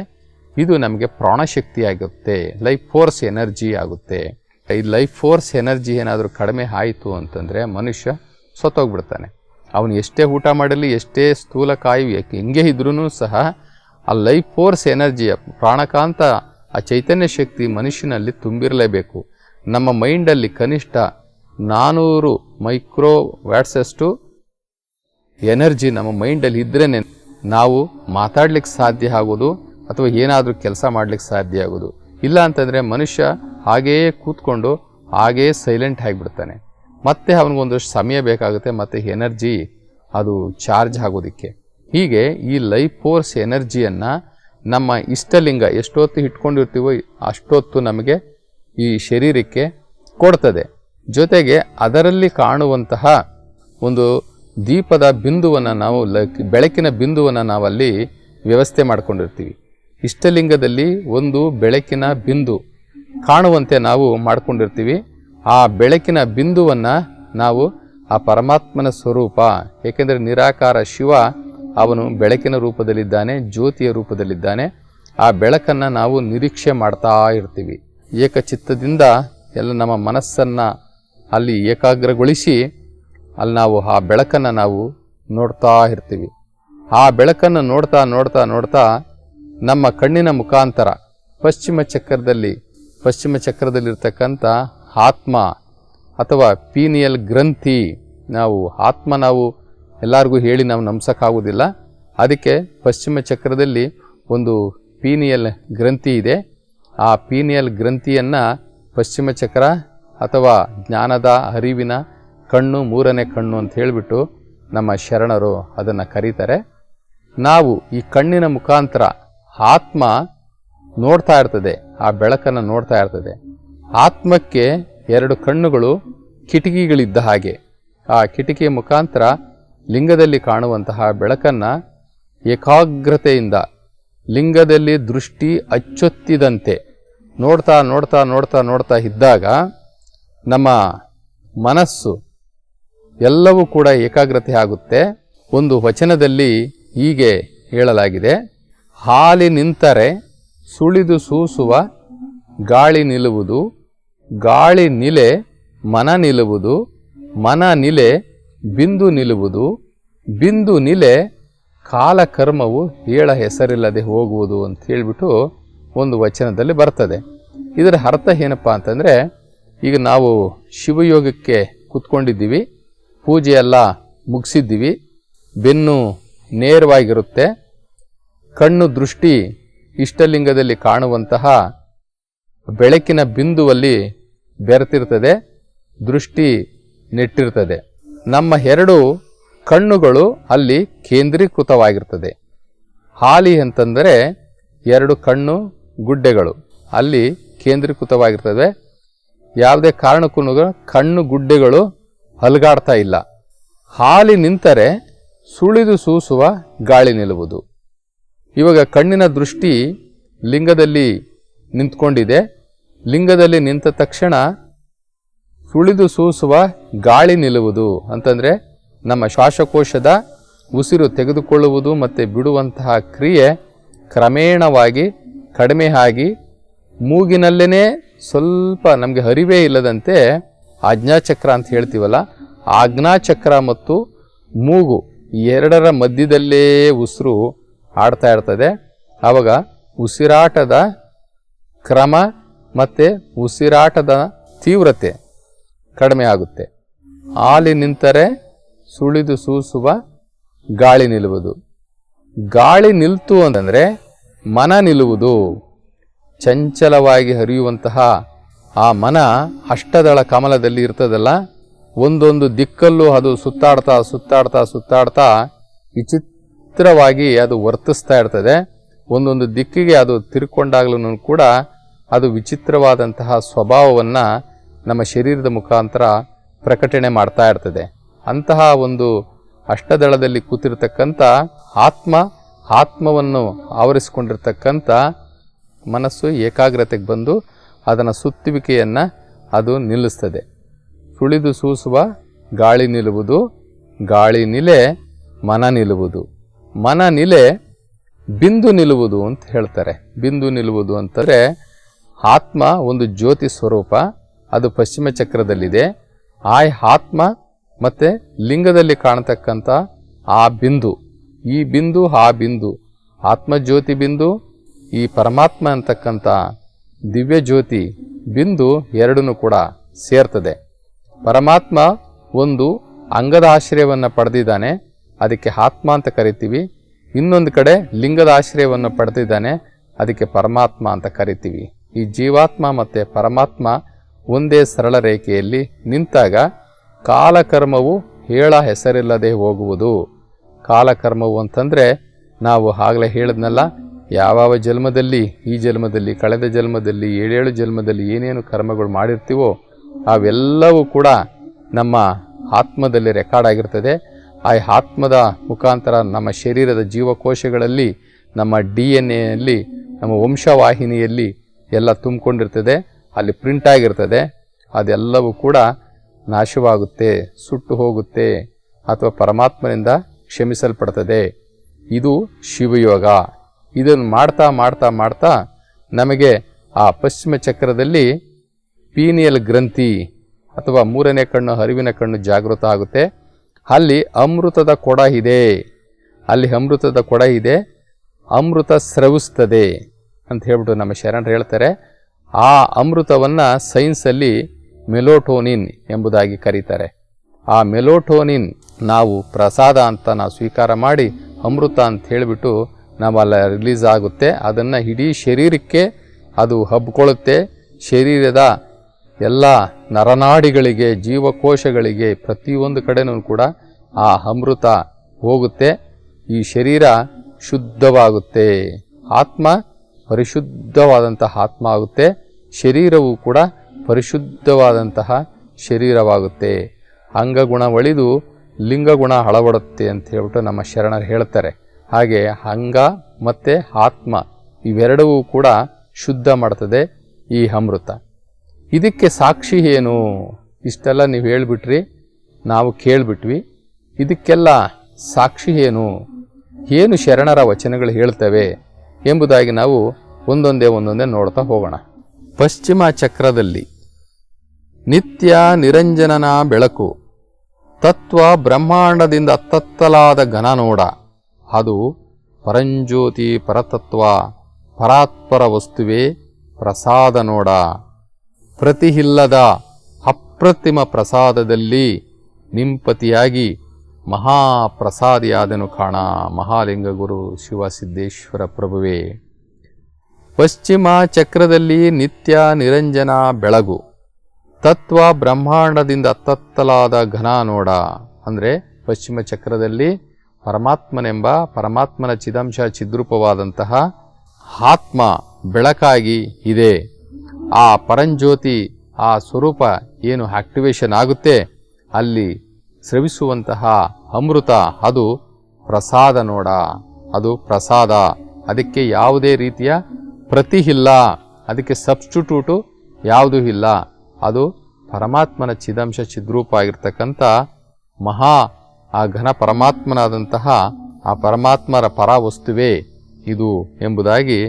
ಇದು ನಮಗೆ ಪ್ರಾಣಶಕ್ತಿಯಾಗುತ್ತೆ, ಲೈಫ್ ಫೋರ್ಸ್ ಎನರ್ಜಿ ಆಗುತ್ತೆ. ಈ ಲೈಫ್ ಫೋರ್ಸ್ ಎನರ್ಜಿ ಏನಾದರೂ ಕಡಿಮೆ ಆಯಿತು ಅಂತಂದರೆ ಮನುಷ್ಯ ಸತ್ತೋಗ್ಬಿಡ್ತಾನೆ. ಅವನು ಎಷ್ಟೇ ಊಟ ಮಾಡಲಿ, ಎಷ್ಟೇ ಸ್ಥೂಲಕಾಯಿ ಹೆಂಗೆ ಇದ್ರೂ ಸಹ ಆ ಲೈಫ್ ಫೋರ್ಸ್ ಎನರ್ಜಿಯ ಪ್ರಾಣಕಾಂತ ಆ ಚೈತನ್ಯ ಶಕ್ತಿ ಮನುಷ್ಯನಲ್ಲಿ ತುಂಬಿರಲೇಬೇಕು. ನಮ್ಮ ಮೈಂಡಲ್ಲಿ ಕನಿಷ್ಠ 400 ಮೈಕ್ರೋ ವ್ಯಾಟ್ಸಷ್ಟು ಎನರ್ಜಿ ನಮ್ಮ ಮೈಂಡಲ್ಲಿ ಇದ್ರೇ ನಾವು ಮಾತಾಡ್ಲಿಕ್ಕೆ ಸಾಧ್ಯ ಆಗೋದು ಅಥವಾ ಏನಾದರೂ ಕೆಲಸ ಮಾಡ್ಲಿಕ್ಕೆ ಸಾಧ್ಯ ಆಗೋದು. ಇಲ್ಲ ಅಂತಂದರೆ ಮನುಷ್ಯ ಹಾಗೆಯೇ ಕೂತ್ಕೊಂಡು ಹಾಗೆಯೇ ಸೈಲೆಂಟ್ ಆಗಿಬಿಡ್ತಾನೆ. ಮತ್ತೆ ಅವನಿಗೊಂದಷ್ಟು ಸಮಯ ಬೇಕಾಗುತ್ತೆ ಮತ್ತು ಎನರ್ಜಿ ಅದು ಚಾರ್ಜ್ ಆಗೋದಕ್ಕೆ. ಹೀಗೆ ಈ ಲೈಫ್ ಫೋರ್ಸ್ ಎನರ್ಜಿಯನ್ನು ನಮ್ಮ ಇಷ್ಟಲಿಂಗ ಎಷ್ಟೊತ್ತು ಇಟ್ಕೊಂಡಿರ್ತೀವೋ ಅಷ್ಟೊತ್ತು ನಮಗೆ ಈ ಶರೀರಕ್ಕೆ ಕೊಡ್ತದೆ. ಜೊತೆಗೆ ಅದರಲ್ಲಿ ಕಾಣುವಂತಹ ಒಂದು ದೀಪದ ಬಿಂದುವನ್ನು ನಾವು ಬೆಳಕಿನ ಬಿಂದುವನ್ನು ನಾವಲ್ಲಿ ವ್ಯವಸ್ಥೆ ಮಾಡ್ಕೊಂಡಿರ್ತೀವಿ. ಇಷ್ಟಲಿಂಗದಲ್ಲಿ ಒಂದು ಬೆಳಕಿನ ಬಿಂದು ಕಾಣುವಂತೆ ನಾವು ಮಾಡ್ಕೊಂಡಿರ್ತೀವಿ. ಆ ಬೆಳಕಿನ ಬಿಂದುವನ್ನು ನಾವು ಆ ಪರಮಾತ್ಮನ ಸ್ವರೂಪ, ಏಕೆಂದರೆ ನಿರಾಕಾರ ಶಿವ ಅವನು ಬೆಳಕಿನ ರೂಪದಲ್ಲಿದ್ದಾನೆ, ಜ್ಯೋತಿಯ ರೂಪದಲ್ಲಿದ್ದಾನೆ. ಆ ಬೆಳಕನ್ನು ನಾವು ನಿರೀಕ್ಷೆ ಮಾಡ್ತಾ ಇರ್ತೀವಿ. ಏಕಚಿತ್ತದಿಂದ ಎಲ್ಲ ನಮ್ಮ ಮನಸ್ಸನ್ನು ಅಲ್ಲಿ ಏಕಾಗ್ರಗೊಳಿಸಿ ಅಲ್ಲಿ ನಾವು ಆ ಬೆಳಕನ್ನು ನಾವು ನೋಡ್ತಾ ಇರ್ತೀವಿ. ಆ ಬೆಳಕನ್ನು ನೋಡ್ತಾ ನೋಡ್ತಾ ನೋಡ್ತಾ ನಮ್ಮ ಕಣ್ಣಿನ ಮುಖಾಂತರ ಪಶ್ಚಿಮ ಚಕ್ರದಲ್ಲಿರ್ತಕ್ಕಂಥ ಆತ್ಮ ಅಥವಾ ಪೀನಿಯಲ್ ಗ್ರಂಥಿ, ನಾವು ಎಲ್ಲರಿಗೂ ಹೇಳಿ ನಾವು ನಂಬಿಸೋಕ್ಕಾಗೋದಿಲ್ಲ. ಅದಕ್ಕೆ ಪಶ್ಚಿಮ ಚಕ್ರದಲ್ಲಿ ಒಂದು ಪೀನಿಯಲ್ ಗ್ರಂಥಿ ಇದೆ. ಆ ಪೀನಿಯಲ್ ಗ್ರಂಥಿಯನ್ನು ಪಶ್ಚಿಮ ಚಕ್ರ ಅಥವಾ ಜ್ಞಾನದ ಅರಿವಿನ ಕಣ್ಣು, 3ನೇ ಕಣ್ಣು ಅಂತ ಹೇಳಿಬಿಟ್ಟು ನಮ್ಮ ಶರಣರು ಅದನ್ನು ಕರೀತಾರೆ. ನಾವು ಈ ಕಣ್ಣಿನ ಮುಖಾಂತರ ಆತ್ಮ ನೋಡ್ತಾ ಇರ್ತದೆ, ಆ ಬೆಳಕನ್ನು ನೋಡ್ತಾ ಇರ್ತದೆ. ಆತ್ಮಕ್ಕೆ 2 ಕಣ್ಣುಗಳು ಕಿಟಕಿಗಳಿದ್ದ ಹಾಗೆ ಆ ಕಿಟಕಿಯ ಮುಖಾಂತರ ಲಿಂಗದಲ್ಲಿ ಕಾಣುವಂತಹ ಬೆಳಕನ್ನು ಏಕಾಗ್ರತೆಯಿಂದ ಲಿಂಗದಲ್ಲಿ ದೃಷ್ಟಿ ಅಚ್ಚೊತ್ತಿದಂತೆ ನೋಡ್ತಾ ನೋಡ್ತಾ ನೋಡ್ತಾ ನೋಡ್ತಾ ಇದ್ದಾಗ ನಮ್ಮ ಮನಸ್ಸು ಎಲ್ಲವೂ ಕೂಡ ಏಕಾಗ್ರತೆ ಆಗುತ್ತೆ. ಒಂದು ವಚನದಲ್ಲಿ ಹೀಗೆ ಹೇಳಲಾಗಿದೆ, ಹಾಲಿ ನಿಂತರೆ ಸುಳಿದು ಸೂಸುವ ಗಾಳಿ ನಿಲ್ಲುವುದು, ಗಾಳಿ ನಿಲೆ ಮನ ನಿಲ್ಲುವುದು, ಮನ ನಿಲೆ ಬಿಂದು ನಿಲ್ಲುವುದು, ಬಿಂದು ನಿಲೆ ಕಾಲಕರ್ಮವು ಹೇಳ ಹೆಸರಿಲ್ಲದೆ ಹೋಗುವುದು ಅಂತ ಹೇಳಿಬಿಟ್ಟು ಒಂದು ವಚನದಲ್ಲಿ ಬರ್ತದೆ. ಇದರ ಅರ್ಥ ಏನಪ್ಪ ಅಂತಂದರೆ, ಈಗ ನಾವು ಶಿವಯೋಗಕ್ಕೆ ಕೂತ್ಕೊಂಡಿದ್ದೀವಿ, ಪೂಜೆ ಎಲ್ಲ ಮುಗಿಸಿದ್ದೀವಿ, ಬೆನ್ನು ನೇರವಾಗಿರುತ್ತೆ, ಕಣ್ಣು ದೃಷ್ಟಿ ಇಷ್ಟಲಿಂಗದಲ್ಲಿ ಕಾಣುವಂತಹ ಬೆಳಕಿನ ಬಿಂದುವಲ್ಲಿ ಬೆರೆತಿರ್ತದೆ, ದೃಷ್ಟಿ ನೆಟ್ಟಿರ್ತದೆ. ನಮ್ಮ 2 ಕಣ್ಣುಗಳು ಅಲ್ಲಿ ಕೇಂದ್ರೀಕೃತವಾಗಿರ್ತದೆ. ಹಾಲಿ ಅಂತಂದರೆ 2 ಕಣ್ಣು ಗುಡ್ಡೆಗಳು ಅಲ್ಲಿ ಕೇಂದ್ರೀಕೃತವಾಗಿರ್ತದೆ. ಯಾವುದೇ ಕಾರಣಕ್ಕೂ ಕಣ್ಣು ಗುಡ್ಡೆಗಳು ಅಲುಗಾಡ್ತಾ ಇಲ್ಲ. ಹಾಲಿ ನಿಂತರೆ ಸುಳಿದು ಸೂಸುವ ಗಾಳಿ ನಿಲ್ಲುವುದು. ಇವಾಗ ಕಣ್ಣಿನ ದೃಷ್ಟಿ ಲಿಂಗದಲ್ಲಿ ನಿಂತ್ಕೊಂಡಿದೆ. ಲಿಂಗದಲ್ಲಿ ನಿಂತ ತಕ್ಷಣ ಸುಳಿದು ಸೂಸುವ ಗಾಳಿ ನಿಲ್ಲುವುದು ಅಂತಂದರೆ ನಮ್ಮ ಶ್ವಾಸಕೋಶದ ಉಸಿರು ತೆಗೆದುಕೊಳ್ಳುವುದು ಮತ್ತು ಬಿಡುವಂತಹ ಕ್ರಿಯೆ ಕ್ರಮೇಣವಾಗಿ ಕಡಿಮೆ ಆಗಿ ಮೂಗಿನಲ್ಲೇ ಸ್ವಲ್ಪ ನಮಗೆ ಅರಿವೇ ಇಲ್ಲದಂತೆ ಆಜ್ಞಾಚಕ್ರ ಅಂತ ಹೇಳ್ತೀವಲ್ಲ, ಆಜ್ಞಾಚಕ್ರ ಮತ್ತು ಮೂಗು ಎರಡರ ಮಧ್ಯದಲ್ಲೇ ಉಸಿರು ಆಡ್ತಾ ಇರ್ತದೆ. ಆವಾಗ ಉಸಿರಾಟದ ಕ್ರಮ ಮತ್ತು ಉಸಿರಾಟದ ತೀವ್ರತೆ ಕಡಿಮೆ ಆಗುತ್ತೆ. ಹಾಲಿ ನಿಂತರೆ ಸುಳಿದು ಸೂಸುವ ಗಾಳಿ ನಿಲ್ಲುವುದು. ಗಾಳಿ ನಿಲ್ತು ಅಂತಂದರೆ ಮನ ನಿಲ್ಲುವುದು. ಚಂಚಲವಾಗಿ ಹರಿಯುವಂತಹ ಆ ಮನ ಅಷ್ಟದಳ ಕಮಲದಲ್ಲಿ ಇರ್ತದಲ್ಲ, ಒಂದೊಂದು ದಿಕ್ಕಲ್ಲೂ ಅದು ಸುತ್ತಾಡ್ತಾ ಸುತ್ತಾಡ್ತಾ ಸುತ್ತಾಡ್ತಾ ವಿಚಿತ್ರವಾಗಿ ಅದು ವರ್ತಿಸ್ತಾ ಇರ್ತದೆ. ಒಂದೊಂದು ದಿಕ್ಕಿಗೆ ಅದು ತಿರ್ಕೊಂಡಾಗ್ಲೂ ಕೂಡ ಅದು ವಿಚಿತ್ರವಾದಂತಹ ಸ್ವಭಾವವನ್ನು ನಮ್ಮ ಶರೀರದ ಮುಖಾಂತರ ಪ್ರಕಟಣೆ ಮಾಡ್ತಾ ಇರ್ತದೆ. ಅಂತಹ ಒಂದು ಅಷ್ಟದಳದಲ್ಲಿ ಕೂತಿರ್ತಕ್ಕಂಥ ಆತ್ಮವನ್ನು ಆವರಿಸಿಕೊಂಡಿರ್ತಕ್ಕಂಥ ಮನಸ್ಸು ಏಕಾಗ್ರತೆಗೆ ಬಂದು ಅದನ್ನು ಸುತ್ತುವಿಕೆಯನ್ನು ಅದು ನಿಲ್ಲಿಸ್ತದೆ. ಸುಳಿದು ಸೂಸುವ ಗಾಳಿ ನಿಲ್ಲುವುದು, ಗಾಳಿ ನಿಲೆ ಮನ ನಿಲ್ಲುವುದು, ಮನ ನಿಲೆ ಬಿಂದು ನಿಲ್ಲುವುದು ಅಂತ ಹೇಳ್ತಾರೆ. ಬಿಂದು ನಿಲ್ಲುವುದು ಅಂತಂದರೆ ಆತ್ಮ ಒಂದು ಜ್ಯೋತಿ ಸ್ವರೂಪ, ಅದು ಪಶ್ಚಿಮ ಚಕ್ರದಲ್ಲಿದೆ. ಆ ಆತ್ಮ ಮತ್ತು ಲಿಂಗದಲ್ಲಿ ಕಾಣತಕ್ಕಂಥ ಆ ಬಿಂದು, ಈ ಬಿಂದು ಆ ಬಿಂದು, ಆತ್ಮಜ್ಯೋತಿ ಬಿಂದು, ಈ ಪರಮಾತ್ಮ ಅಂತಕ್ಕಂಥ ದಿವ್ಯ ಜ್ಯೋತಿ ಬಿಂದು ಎರಡೂ ಕೂಡ ಸೇರ್ತದೆ. ಪರಮಾತ್ಮ ಒಂದು ಅಂಗದ ಆಶ್ರಯವನ್ನು ಪಡೆದಿದ್ದಾನೆ, ಅದಕ್ಕೆ ಆತ್ಮ ಅಂತ ಕರಿತೀವಿ. ಇನ್ನೊಂದು ಕಡೆ ಲಿಂಗದ ಆಶ್ರಯವನ್ನು ಪಡೆದಿದ್ದಾನೆ, ಅದಕ್ಕೆ ಪರಮಾತ್ಮ ಅಂತ ಕರಿತೀವಿ. ಈ ಜೀವಾತ್ಮ ಮತ್ತು ಪರಮಾತ್ಮ ಒಂದೇ ಸರಳ ರೇಖೆಯಲ್ಲಿ ನಿಂತಾಗ ಕಾಲಕರ್ಮವು ಹೇಳ ಹೆಸರಿಲ್ಲದೆ ಹೋಗುವುದು. ಕಾಲಕರ್ಮವು ಅಂತಂದರೆ ನಾವು ಆಗಲೇ ಹೇಳಿದ್ನಲ್ಲ, ಯಾವ ಜನ್ಮದಲ್ಲಿ, ಈ ಜನ್ಮದಲ್ಲಿ, ಕಳೆದ ಜನ್ಮದಲ್ಲಿ, 7 ಜನ್ಮದಲ್ಲಿ ಏನೇನು ಕರ್ಮಗಳು ಮಾಡಿರ್ತೀವೋ ಅವೆಲ್ಲವೂ ಕೂಡ ನಮ್ಮ ಆತ್ಮದಲ್ಲಿ ರೆಕಾರ್ಡ್ ಆಗಿರ್ತದೆ. ಆ ಆತ್ಮದ ಮುಖಾಂತರ ನಮ್ಮ ಶರೀರದ ಜೀವಕೋಶಗಳಲ್ಲಿ, ನಮ್ಮ DNA ನಮ್ಮ ವಂಶವಾಹಿನಿಯಲ್ಲಿ ಎಲ್ಲ ತುಂಬಿಕೊಂಡಿರ್ತದೆ, ಅಲ್ಲಿ ಪ್ರಿಂಟ್ ಆಗಿರ್ತದೆ. ಅದೆಲ್ಲವೂ ಕೂಡ ನಾಶವಾಗುತ್ತೆ, ಸುಟ್ಟು ಹೋಗುತ್ತೆ ಅಥವಾ ಪರಮಾತ್ಮನಿಂದ ಕ್ಷಮಿಸಲ್ಪಡ್ತದೆ. ಇದು ಶಿವಯೋಗ. ಇದನ್ನು ಮಾಡ್ತಾ ಮಾಡ್ತಾ ಮಾಡ್ತಾ ನಮಗೆ ಆ ಪಶ್ಚಿಮ ಚಕ್ರದಲ್ಲಿ ಪೀನಿಯಲ್ ಗ್ರಂಥಿ ಅಥವಾ 3ನೇ ಕಣ್ಣು, ಅರಿವಿನ ಕಣ್ಣು ಜಾಗೃತ ಆಗುತ್ತೆ. ಅಲ್ಲಿ ಅಮೃತದ ಕೊಡ ಇದೆ, ಅಲ್ಲಿ ಅಮೃತದ ಕೊಡ ಇದೆ, ಅಮೃತ ಸ್ರವಿಸ್ತದೆ ಅಂತ ಹೇಳ್ಬಿಟ್ಟು ನಮ್ಮ ಶರಣರು ಹೇಳ್ತಾರೆ. ಆ ಅಮೃತವನ್ನು ಸೈನ್ಸಲ್ಲಿ ಮೆಲೋಟೋನಿನ್ ಎಂಬುದಾಗಿ ಕರೀತಾರೆ. ಆ ಮೆಲೋಟೋನಿನ್ ನಾವು ಪ್ರಸಾದ ಅಂತ ನಾವು ಸ್ವೀಕಾರ ಮಾಡಿ ಅಮೃತ ಅಂತ ಹೇಳಿಬಿಟ್ಟು ನಾವಲ್ಲ ರಿಲೀಸ್ ಆಗುತ್ತೆ. ಅದನ್ನು ಇಡೀ ಶರೀರಕ್ಕೆ ಅದು ಹಬ್ಕೊಳ್ಳುತ್ತೆ. ಶರೀರದ ಎಲ್ಲ ನರನಾಡಿಗಳಿಗೆ, ಜೀವಕೋಶಗಳಿಗೆ, ಪ್ರತಿಯೊಂದು ಕಡೆನೂ ಕೂಡ ಆ ಅಮೃತ ಹೋಗುತ್ತೆ. ಈ ಶರೀರ ಶುದ್ಧವಾಗುತ್ತೆ, ಆತ್ಮ ಪರಿಶುದ್ಧವಾದಂತಹ ಆತ್ಮ ಆಗುತ್ತೆ, ಶರೀರವು ಕೂಡ ಪರಿಶುದ್ಧವಾದಂತಹ ಶರೀರವಾಗುತ್ತೆ. ಅಂಗಗುಣ ಒಳಿದು ಲಿಂಗಗುಣ ಹಳವಡುತ್ತೆ ಅಂತ ಹೇಳ್ಬಿಟ್ಟು ನಮ್ಮ ಶರಣರು ಹೇಳ್ತಾರೆ. ಹಾಗೆ ಅಂಗ ಮತ್ತು ಆತ್ಮ ಇವೆರಡವೂ ಕೂಡ ಶುದ್ಧ ಮಾಡ್ತದೆ ಈ ಅಮೃತ. ಇದಕ್ಕೆ ಸಾಕ್ಷಿ ಏನು? ಇಷ್ಟೆಲ್ಲ ನೀವು ಹೇಳಿಬಿಟ್ರಿ, ನಾವು ಕೇಳಿಬಿಟ್ವಿ. ಇದಕ್ಕೆಲ್ಲ ಸಾಕ್ಷಿ ಏನು? ಏನು ಶರಣರ ವಚನಗಳು ಹೇಳ್ತವೆ ಎಂಬುದಾಗಿ ನಾವು ಒಂದೊಂದೇ ನೋಡ್ತಾ ಹೋಗೋಣ. ಪಶ್ಚಿಮ ಚಕ್ರದಲ್ಲಿ ನಿತ್ಯ ನಿರಂಜನನ ಬೆಳಕು, ತತ್ವ ಬ್ರಹ್ಮಾಂಡದಿಂದ ತತ್ತಲಾದ ಘನ ನೋಡ, ಅದು ಪರಂಜ್ಯೋತಿ ಪರತತ್ವ, ಪರಾತ್ಪರ ವಸ್ತುವೇ ಪ್ರಸಾದ ನೋಡ. ಪ್ರತಿಹಿಲ್ಲದ ಅಪ್ರತಿಮ ಪ್ರಸಾದದಲ್ಲಿ ನಿಂಪತಿಯಾಗಿ ಮಹಾಪ್ರಸಾದಿಯಾದನು ಕಾಣ ಮಹಾಲಿಂಗ ಗುರು ಶಿವಸಿದ್ದೇಶ್ವರ ಪ್ರಭುವೇ. ಪಶ್ಚಿಮ ಚಕ್ರದಲ್ಲಿ ನಿತ್ಯ ನಿರಂಜನ ಬೆಳಗು, ತತ್ವ ಬ್ರಹ್ಮಾಂಡದಿಂದ ತತ್ತಲಾದ ಘನ ನೋಡ. ಅಂದರೆ ಪಶ್ಚಿಮ ಚಕ್ರದಲ್ಲಿ ಪರಮಾತ್ಮನ ಚಿದಂಶ ಚಿದ್ರೂಪವಾದಂತಹ ಆತ್ಮ ಬೆಳಕಾಗಿ ಇದೆ. ಆ ಪರಂಜ್ಯೋತಿ ಆ ಸ್ವರೂಪ ಏನು ಆಕ್ಟಿವೇಶನ್ ಆಗುತ್ತೆ, ಅಲ್ಲಿ ಸ್ರವಿಸುವಂತಹ ಅಮೃತ ಅದು ಪ್ರಸಾದ ನೋಡ, ಅದು ಪ್ರಸಾದ. ಅದಕ್ಕೆ ಯಾವುದೇ ರೀತಿಯ ಪ್ರತಿ ಇಲ್ಲ, ಅದಕ್ಕೆ ಸಬ್ಸ್ಟಿಟ್ಯೂಟು ಯಾವುದೂ ಇಲ್ಲ. ಅದು ಪರಮಾತ್ಮನ ಚಿದಂಶ ಚಿದ್ರೂಪ ಆಗಿರ್ತಕ್ಕಂಥ ಆ ಘನ ಪರಮಾತ್ಮನಾದಂತಹ ಆ ಪರಮಾತ್ಮರ ಪರಾವಸ್ತುವೇ ಇದು ಎಂಬುದಾಗಿ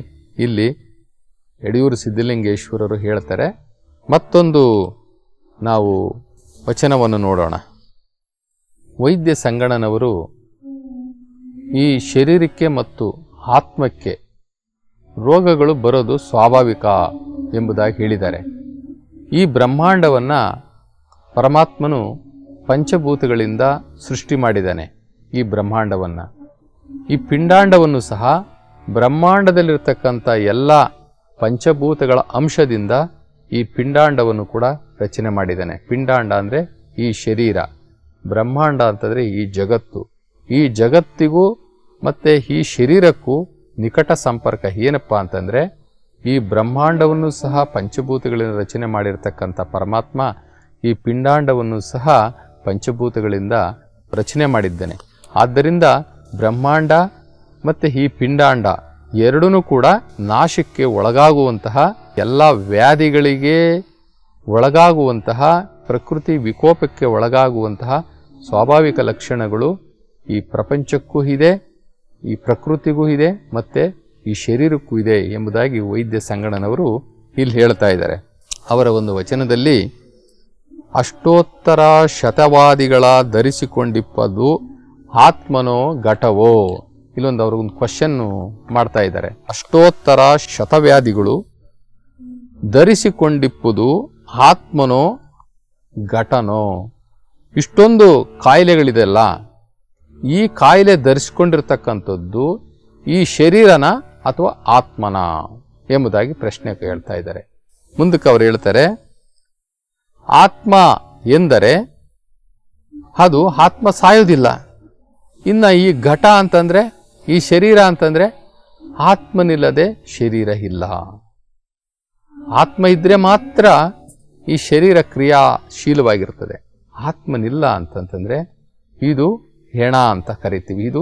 ಇಲ್ಲಿ ಯಡಿಯೂರು ಸಿದ್ಧಲಿಂಗೇಶ್ವರರು ಹೇಳ್ತಾರೆ. ಮತ್ತೊಂದು ನಾವು ವಚನವನ್ನು ನೋಡೋಣ. ವೈದ್ಯ ಸಂಗಣ್ಣನವರು ಈ ಶರೀರಕ್ಕೆ ಮತ್ತು ಆತ್ಮಕ್ಕೆ ರೋಗಗಳು ಬರೋದು ಸ್ವಾಭಾವಿಕ ಎಂಬುದಾಗಿ ಹೇಳಿದ್ದಾರೆ. ಈ ಬ್ರಹ್ಮಾಂಡವನ್ನು ಪರಮಾತ್ಮನು ಪಂಚಭೂತಗಳಿಂದ ಸೃಷ್ಟಿ ಮಾಡಿದ್ದಾನೆ. ಈ ಬ್ರಹ್ಮಾಂಡವನ್ನು, ಈ ಪಿಂಡಾಂಡವನ್ನು ಸಹ ಬ್ರಹ್ಮಾಂಡದಲ್ಲಿರ್ತಕ್ಕಂಥ ಎಲ್ಲ ಪಂಚಭೂತಗಳ ಅಂಶದಿಂದ ಈ ಪಿಂಡಾಂಡವನ್ನು ಕೂಡ ರಚನೆ ಮಾಡಿದ್ದಾನೆ. ಪಿಂಡಾಂಡ ಅಂದರೆ ಈ ಶರೀರ, ಬ್ರಹ್ಮಾಂಡ ಅಂತಂದರೆ ಈ ಜಗತ್ತು. ಈ ಜಗತ್ತಿಗೂ ಮತ್ತು ಈ ಶರೀರಕ್ಕೂ ನಿಕಟ ಸಂಪರ್ಕ ಏನಪ್ಪ ಅಂತಂದರೆ, ಈ ಬ್ರಹ್ಮಾಂಡವನ್ನು ಸಹ ಪಂಚಭೂತಗಳಿಂದ ರಚನೆ ಮಾಡಿರ್ತಕ್ಕಂಥ ಪರಮಾತ್ಮ ಈ ಪಿಂಡಾಂಡವನ್ನು ಸಹ ಪಂಚಭೂತಗಳಿಂದ ರಚನೆ ಮಾಡಿದ್ದಾನೆ. ಆದ್ದರಿಂದ ಬ್ರಹ್ಮಾಂಡ ಮತ್ತು ಈ ಪಿಂಡಾಂಡ ಎರಡೂ ಕೂಡ ನಾಶಕ್ಕೆ ಒಳಗಾಗುವಂತಹ, ಎಲ್ಲ ವ್ಯಾಧಿಗಳಿಗೆ ಒಳಗಾಗುವಂತಹ, ಪ್ರಕೃತಿ ವಿಕೋಪಕ್ಕೆ ಒಳಗಾಗುವಂತಹ ಸ್ವಾಭಾವಿಕ ಲಕ್ಷಣಗಳು ಈ ಪ್ರಪಂಚಕ್ಕೂ ಇದೆ, ಈ ಪ್ರಕೃತಿಗೂ ಇದೆ, ಮತ್ತು ಈ ಶರೀರಕ್ಕೂ ಇದೆ ಎಂಬುದಾಗಿ ವೈದ್ಯ ಸಂಗಣ್ಣನವರು ಇಲ್ಲಿ ಹೇಳ್ತಾ ಇದ್ದಾರೆ. ಅವರ ಒಂದು ವಚನದಲ್ಲಿ ಅಷ್ಟೋತ್ತರ ಶತವಾದಿಗಳ ಧರಿಸಿಕೊಂಡಿಪ್ಪದು ಆತ್ಮನೋ ಘಟವೋ, ಇಲ್ಲೊಂದು ಅವ್ರಿಗೊಂದು ಕ್ವಶನ್ನು ಮಾಡ್ತಾ ಇದ್ದಾರೆ. ಅಷ್ಟೋತ್ತರ ಶತವ್ಯಾಧಿಗಳು ಧರಿಸಿಕೊಂಡಿಪ್ಪುದು ಆತ್ಮನೋ ಘಟನೋ. ಇಷ್ಟೊಂದು ಕಾಯಿಲೆಗಳಿದೆಲ್ಲ, ಈ ಕಾಯಿಲೆ ಧರಿಸಿಕೊಂಡಿರ್ತಕ್ಕಂಥದ್ದು ಈ ಶರೀರನ ಅಥವಾ ಆತ್ಮನ ಎಂಬುದಾಗಿ ಪ್ರಶ್ನೆ ಕೇಳ್ತಾ ಇದ್ದಾರೆ. ಮುಂದಕ್ಕೆ ಅವರು ಹೇಳ್ತಾರೆ, ಆತ್ಮ ಎಂದರೆ ಅದು ಆತ್ಮ ಸಾಯೋದಿಲ್ಲ. ಇನ್ನು ಈ ಘಟ ಅಂತಂದರೆ, ಈ ಶರೀರ ಅಂತಂದರೆ ಆತ್ಮನಿಲ್ಲದೆ ಶರೀರ ಇಲ್ಲ. ಆತ್ಮ ಇದ್ರೆ ಮಾತ್ರ ಈ ಶರೀರ ಕ್ರಿಯಾಶೀಲವಾಗಿರ್ತದೆ. ಆತ್ಮನಿಲ್ಲ ಅಂತಂತಂದರೆ ಇದು ಹೆಣ ಅಂತ ಕರಿತೀವಿ, ಇದು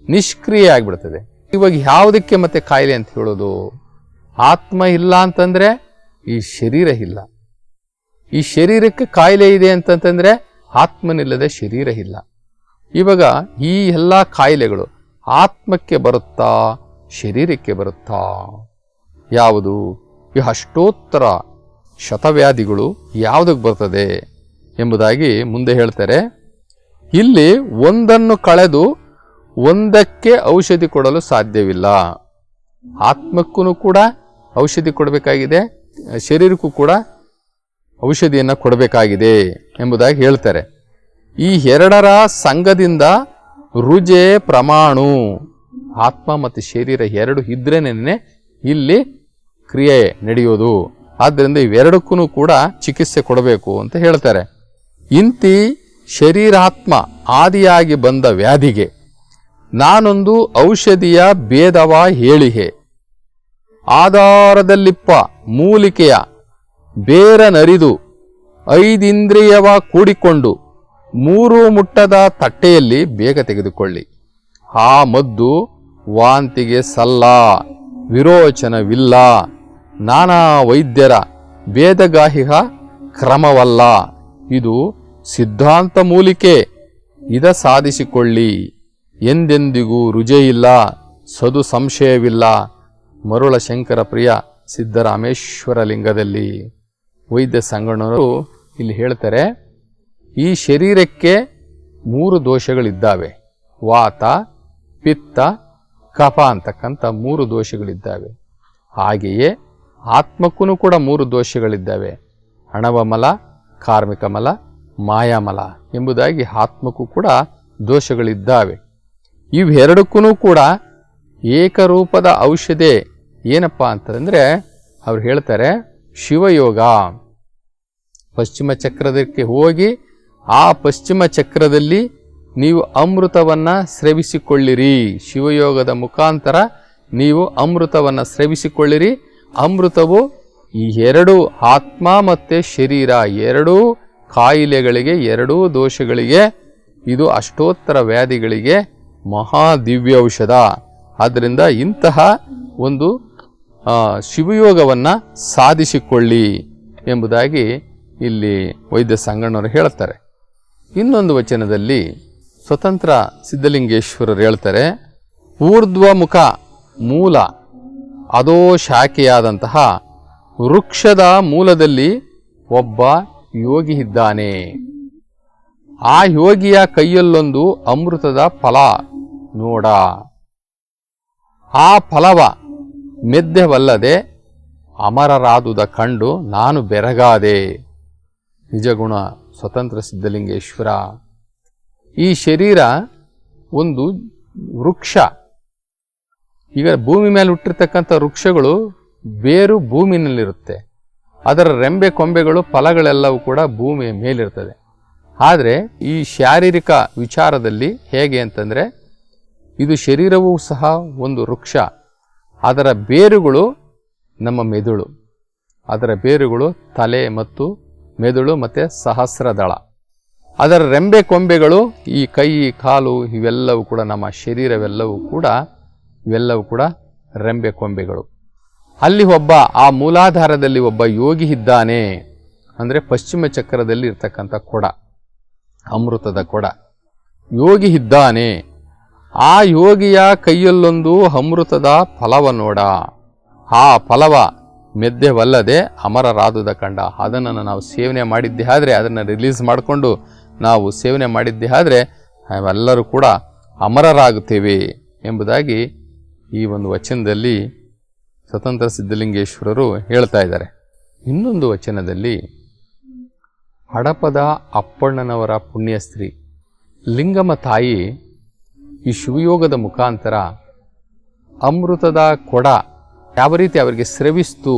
ನಿಷ್ಕ್ರಿಯೆ ಆಗಿಬಿಡ್ತದೆ. ಇವಾಗ ಯಾವುದಕ್ಕೆ ಮತ್ತೆ ಕಾಯಿಲೆ ಅಂತ ಹೇಳೋದು? ಆತ್ಮ ಇಲ್ಲ ಅಂತಂದರೆ ಈ ಶರೀರ ಇಲ್ಲ. ಈ ಶರೀರಕ್ಕೆ ಕಾಯಿಲೆ ಇದೆ ಅಂತಂತಂದರೆ ಆತ್ಮನಿಲ್ಲದೆ ಶರೀರ ಇಲ್ಲ. ಇವಾಗ ಈ ಎಲ್ಲ ಕಾಯಿಲೆಗಳು ಆತ್ಮಕ್ಕೆ ಬರುತ್ತಾ ಶರೀರಕ್ಕೆ ಬರುತ್ತಾ? ಯಾವುದು? ಈ ಅಷ್ಟೋತ್ತರ ಶತವ್ಯಾಧಿಗಳು ಯಾವುದಕ್ಕೆ ಬರ್ತದೆ ಎಂಬುದಾಗಿ ಮುಂದೆ ಹೇಳ್ತಾರೆ. ಇಲ್ಲಿ ಒಂದನ್ನು ಕಳೆದು ಒಂದಕ್ಕೆ ಔಷಧಿ ಕೊಡಲು ಸಾಧ್ಯವಿಲ್ಲ. ಆತ್ಮಕ್ಕೂ ಕೂಡ ಔಷಧಿ ಕೊಡಬೇಕಾಗಿದೆ, ಶರೀರಕ್ಕೂ ಕೂಡ ಔಷಧಿಯನ್ನು ಕೊಡಬೇಕಾಗಿದೆ ಎಂಬುದಾಗಿ ಹೇಳ್ತಾರೆ. ಈ ಎರಡರ ಸಂಘದಿಂದ ರುಜೆ ಪ್ರಮಾಣು, ಆತ್ಮ ಮತ್ತು ಶರೀರ ಎರಡು ಇದ್ರೇನೆ ಇಲ್ಲಿ ಕ್ರಿಯೆ ನಡೆಯೋದು. ಆದ್ದರಿಂದ ಇವೆರಡಕ್ಕೂ ಕೂಡ ಚಿಕಿತ್ಸೆ ಕೊಡಬೇಕು ಅಂತ ಹೇಳ್ತಾರೆ. ಇಂತಿ ಶರೀರಾತ್ಮ ಆದಿಯಾಗಿ ಬಂದ ವ್ಯಾಧಿಗೆ ನಾನೊಂದು ಔಷಧಿಯ ಭೇದವ ಹೇಳಿಹೆ. ಆಧಾರದಲ್ಲಿಪ್ಪ ಮೂಲಿಕೆಯ ಬೇರನರಿದು ಐದಿಂದ್ರಿಯವ ಕೂಡಿಕೊಂಡು ಮೂರು ಮುಟ್ಟದ ತಟ್ಟೆಯಲ್ಲಿ ಬೇಗ ತೆಗೆದುಕೊಳ್ಳಿ. ಆ ಮದ್ದು ವಾಂತಿಗೆ ಸಲ್ಲ, ವಿರೋಚನವಿಲ್ಲ, ನಾನಾ ವೈದ್ಯರ ಭೇದಗಾಹಿಹ ಕ್ರಮವಲ್ಲ. ಇದು ಸಿದ್ಧಾಂತ ಮೂಲಿಕೆ, ಇದ ಸಾಧಿಸಿಕೊಳ್ಳಿ. ಎಂದೆಂದಿಗೂ ರುಜೆಯಿಲ್ಲ, ಸದು ಸಂಶಯವಿಲ್ಲ. ಮರುಳ ಶಂಕರ ಪ್ರಿಯ ಸಿದ್ದರಾಮೇಶ್ವರ ಲಿಂಗದಲ್ಲಿ ವೈದ್ಯ ಸಂಗಣ್ಣರು ಇಲ್ಲಿ ಹೇಳ್ತಾರೆ, ಈ ಶರೀರಕ್ಕೆ 3 ದೋಷಗಳಿದ್ದಾವೆ. ವಾತ, ಪಿತ್ತ, ಕಫ ಅಂತಕ್ಕಂಥ 3 ದೋಷಗಳಿದ್ದಾವೆ. ಹಾಗೆಯೇ ಆತ್ಮಕ್ಕೂ ಕೂಡ 3 ದೋಷಗಳಿದ್ದಾವೆ. ಅಣವಮಲ, ಕಾರ್ಮಿಕ ಮಲ, ಮಾಯಾಮಲ ಎಂಬುದಾಗಿ ಆತ್ಮಕ್ಕೂ ಕೂಡ ದೋಷಗಳಿದ್ದಾವೆ. ಇವೆರಡಕ್ಕೂ ಕೂಡ ಏಕರೂಪದ ಔಷಧಿ ಏನಪ್ಪ ಅಂತಂದರೆ ಅವ್ರು ಹೇಳ್ತಾರೆ ಶಿವಯೋಗ. ಪಶ್ಚಿಮ ಚಕ್ರದಕ್ಕೆ ಹೋಗಿ ಆ ಪಶ್ಚಿಮ ಚಕ್ರದಲ್ಲಿ ನೀವು ಅಮೃತವನ್ನು ಸ್ರವಿಸಿಕೊಳ್ಳಿರಿ. ಶಿವಯೋಗದ ಮುಖಾಂತರ ನೀವು ಅಮೃತವನ್ನು ಸ್ರವಿಸಿಕೊಳ್ಳಿರಿ. ಅಮೃತವು ಈ ಎರಡೂ ಆತ್ಮ ಮತ್ತು ಶರೀರ ಎರಡೂ ಕಾಯಿಲೆಗಳಿಗೆ, ಎರಡೂ ದೋಷಗಳಿಗೆ, ಇದು ಅಷ್ಟೋತ್ತರ ವ್ಯಾಧಿಗಳಿಗೆ ಮಹಾ ದಿವ್ಯ ಔಷಧ. ಆದ್ದರಿಂದ ಇಂತಹ ಒಂದು ಶಿವಯೋಗವನ್ನು ಸಾಧಿಸಿಕೊಳ್ಳಿ ಎಂಬುದಾಗಿ ಇಲ್ಲಿ ವೈದ್ಯ ಸಂಗಣ್ಣವರು ಹೇಳ್ತಾರೆ. ಇನ್ನೊಂದು ವಚನದಲ್ಲಿ ಸ್ವತಂತ್ರ ಸಿದ್ಧಲಿಂಗೇಶ್ವರರು ಹೇಳ್ತಾರೆ, ಊರ್ಧ್ವಮುಖ ಮೂಲ ಅದೋ ಶಾಖೆಯಾದಂತಹ ವೃಕ್ಷದ ಮೂಲದಲ್ಲಿ ಒಬ್ಬ ಯೋಗಿ ಇದ್ದಾನೆ. ಆ ಯೋಗಿಯ ಕೈಯಲ್ಲೊಂದು ಅಮೃತದ ಫಲ ನೋಡ. ಆ ಫಲವ ಮೆದ್ದೆವಲ್ಲದೆ ಅಮರರಾದುದ ಕಂಡು ನಾನು ಬೆರಗಾದೆ. ನಿಜಗುಣ ಸ್ವತಂತ್ರ ಸಿದ್ಧಲಿಂಗೇಶ್ವರ. ಈ ಶರೀರ ಒಂದು ವೃಕ್ಷ. ಈಗ ಭೂಮಿ ಮೇಲೆ ಹುಟ್ಟಿರ್ತಕ್ಕಂಥ ವೃಕ್ಷಗಳು ಬೇರು ಭೂಮಿನಲ್ಲಿರುತ್ತೆ, ಅದರ ರೆಂಬೆ ಕೊಂಬೆಗಳು ಫಲಗಳೆಲ್ಲವೂ ಕೂಡ ಭೂಮಿಯ ಮೇಲಿರ್ತದೆ. ಆದರೆ ಈ ಶಾರೀರಿಕ ವಿಚಾರದಲ್ಲಿ ಹೇಗೆ ಅಂತಂದರೆ, ಇದು ಶರೀರವೂ ಸಹ ಒಂದು ವೃಕ್ಷ. ಅದರ ಬೇರುಗಳು ನಮ್ಮ ಮೆದುಳು, ಅದರ ಬೇರುಗಳು ತಲೆ ಮತ್ತು ಮೆದುಳು ಮತ್ತು ಸಹಸ್ರದಳ. ಅದರ ರೆಂಬೆ ಕೊಂಬೆಗಳು ಈ ಕೈ ಕಾಲು ಇವೆಲ್ಲವೂ ಕೂಡ ನಮ್ಮ ಶರೀರವೆಲ್ಲವೂ ಕೂಡ ರೆಂಬೆ ಕೊಂಬೆಗಳು. ಅಲ್ಲಿ ಆ ಮೂಲಾಧಾರದಲ್ಲಿ ಒಬ್ಬ ಯೋಗಿ ಇದ್ದಾನೆ. ಅಂದರೆ ಪಶ್ಚಿಮ ಚಕ್ರದಲ್ಲಿ ಇರ್ತಕ್ಕಂಥ ಕೊಡ, ಅಮೃತದ ಕೊಡ, ಯೋಗಿ ಇದ್ದಾನೆ. ಆ ಯೋಗಿಯ ಕೈಯಲ್ಲೊಂದು ಅಮೃತದ ಫಲವ ನೋಡ. ಆ ಫಲವ ಮೆದ್ದೆವಲ್ಲದೆ ಅಮರರಾದುದ ಕಂಡ. ಅದನ್ನು ನಾವು ಸೇವನೆ ಮಾಡಿದ್ದೇ ಆದರೆ, ಅದನ್ನು ರಿಲೀಸ್ ಮಾಡಿಕೊಂಡು ನಾವು ಸೇವನೆ ಮಾಡಿದ್ದೇ ಆದರೆ ನಾವೆಲ್ಲರೂ ಕೂಡ ಅಮರರಾಗುತ್ತೇವೆ ಎಂಬುದಾಗಿ ಈ ಒಂದು ವಚನದಲ್ಲಿ ಸ್ವತಂತ್ರ ಸಿದ್ಧಲಿಂಗೇಶ್ವರರು ಹೇಳ್ತಾ ಇದ್ದಾರೆ. ಇನ್ನೊಂದು ವಚನದಲ್ಲಿ ಹಡಪದ ಅಪ್ಪಣ್ಣನವರ ಪುಣ್ಯಸ್ತ್ರೀ ಲಿಂಗಮ್ಮ ತಾಯಿ ಈ ಶಿವಯೋಗದ ಮುಖಾಂತರ ಅಮೃತದ ಕೊಡ ಯಾವ ರೀತಿ ಅವರಿಗೆ ಸ್ರವಿಸ್ತು,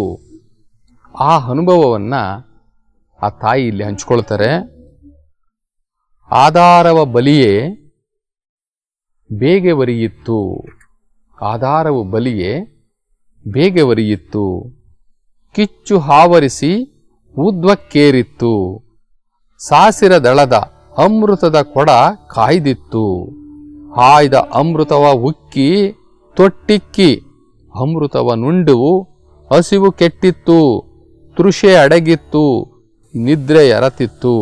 ಆ ಅನುಭವವನ್ನು ಆ ತಾಯಿ ಇಲ್ಲಿ ಹಂಚ್ಕೊಳ್ತಾರೆ. ಆಧಾರವ ಬಲಿಯೇ ಬೇಗೆ ಒರಿಯಿತ್ತು, ಆಧಾರವು ಬಲಿಯೇ ಬೇಗೆ ಒರಿಯಿತ್ತು, ಕಿಚ್ಚು ಹಾವರಿಸಿ ಊದ್ವಕ್ಕೇರಿತ್ತು, ಸಾಸಿರ ದಳದ ಅಮೃತದ ಕೊಡ ಕಾಯ್ದಿತ್ತು, ಹಾಯ್ದ ಅಮೃತವ ಉಕ್ಕಿ ತೊಟ್ಟಿಕ್ಕಿ ಅಮೃತವ ನುಂಡು ಹಸಿವು ಕೆಟ್ಟಿತ್ತು, ತೃಷೆ ಅಡಗಿತ್ತು, ನಿದ್ರೆ ಎರತಿತ್ತು,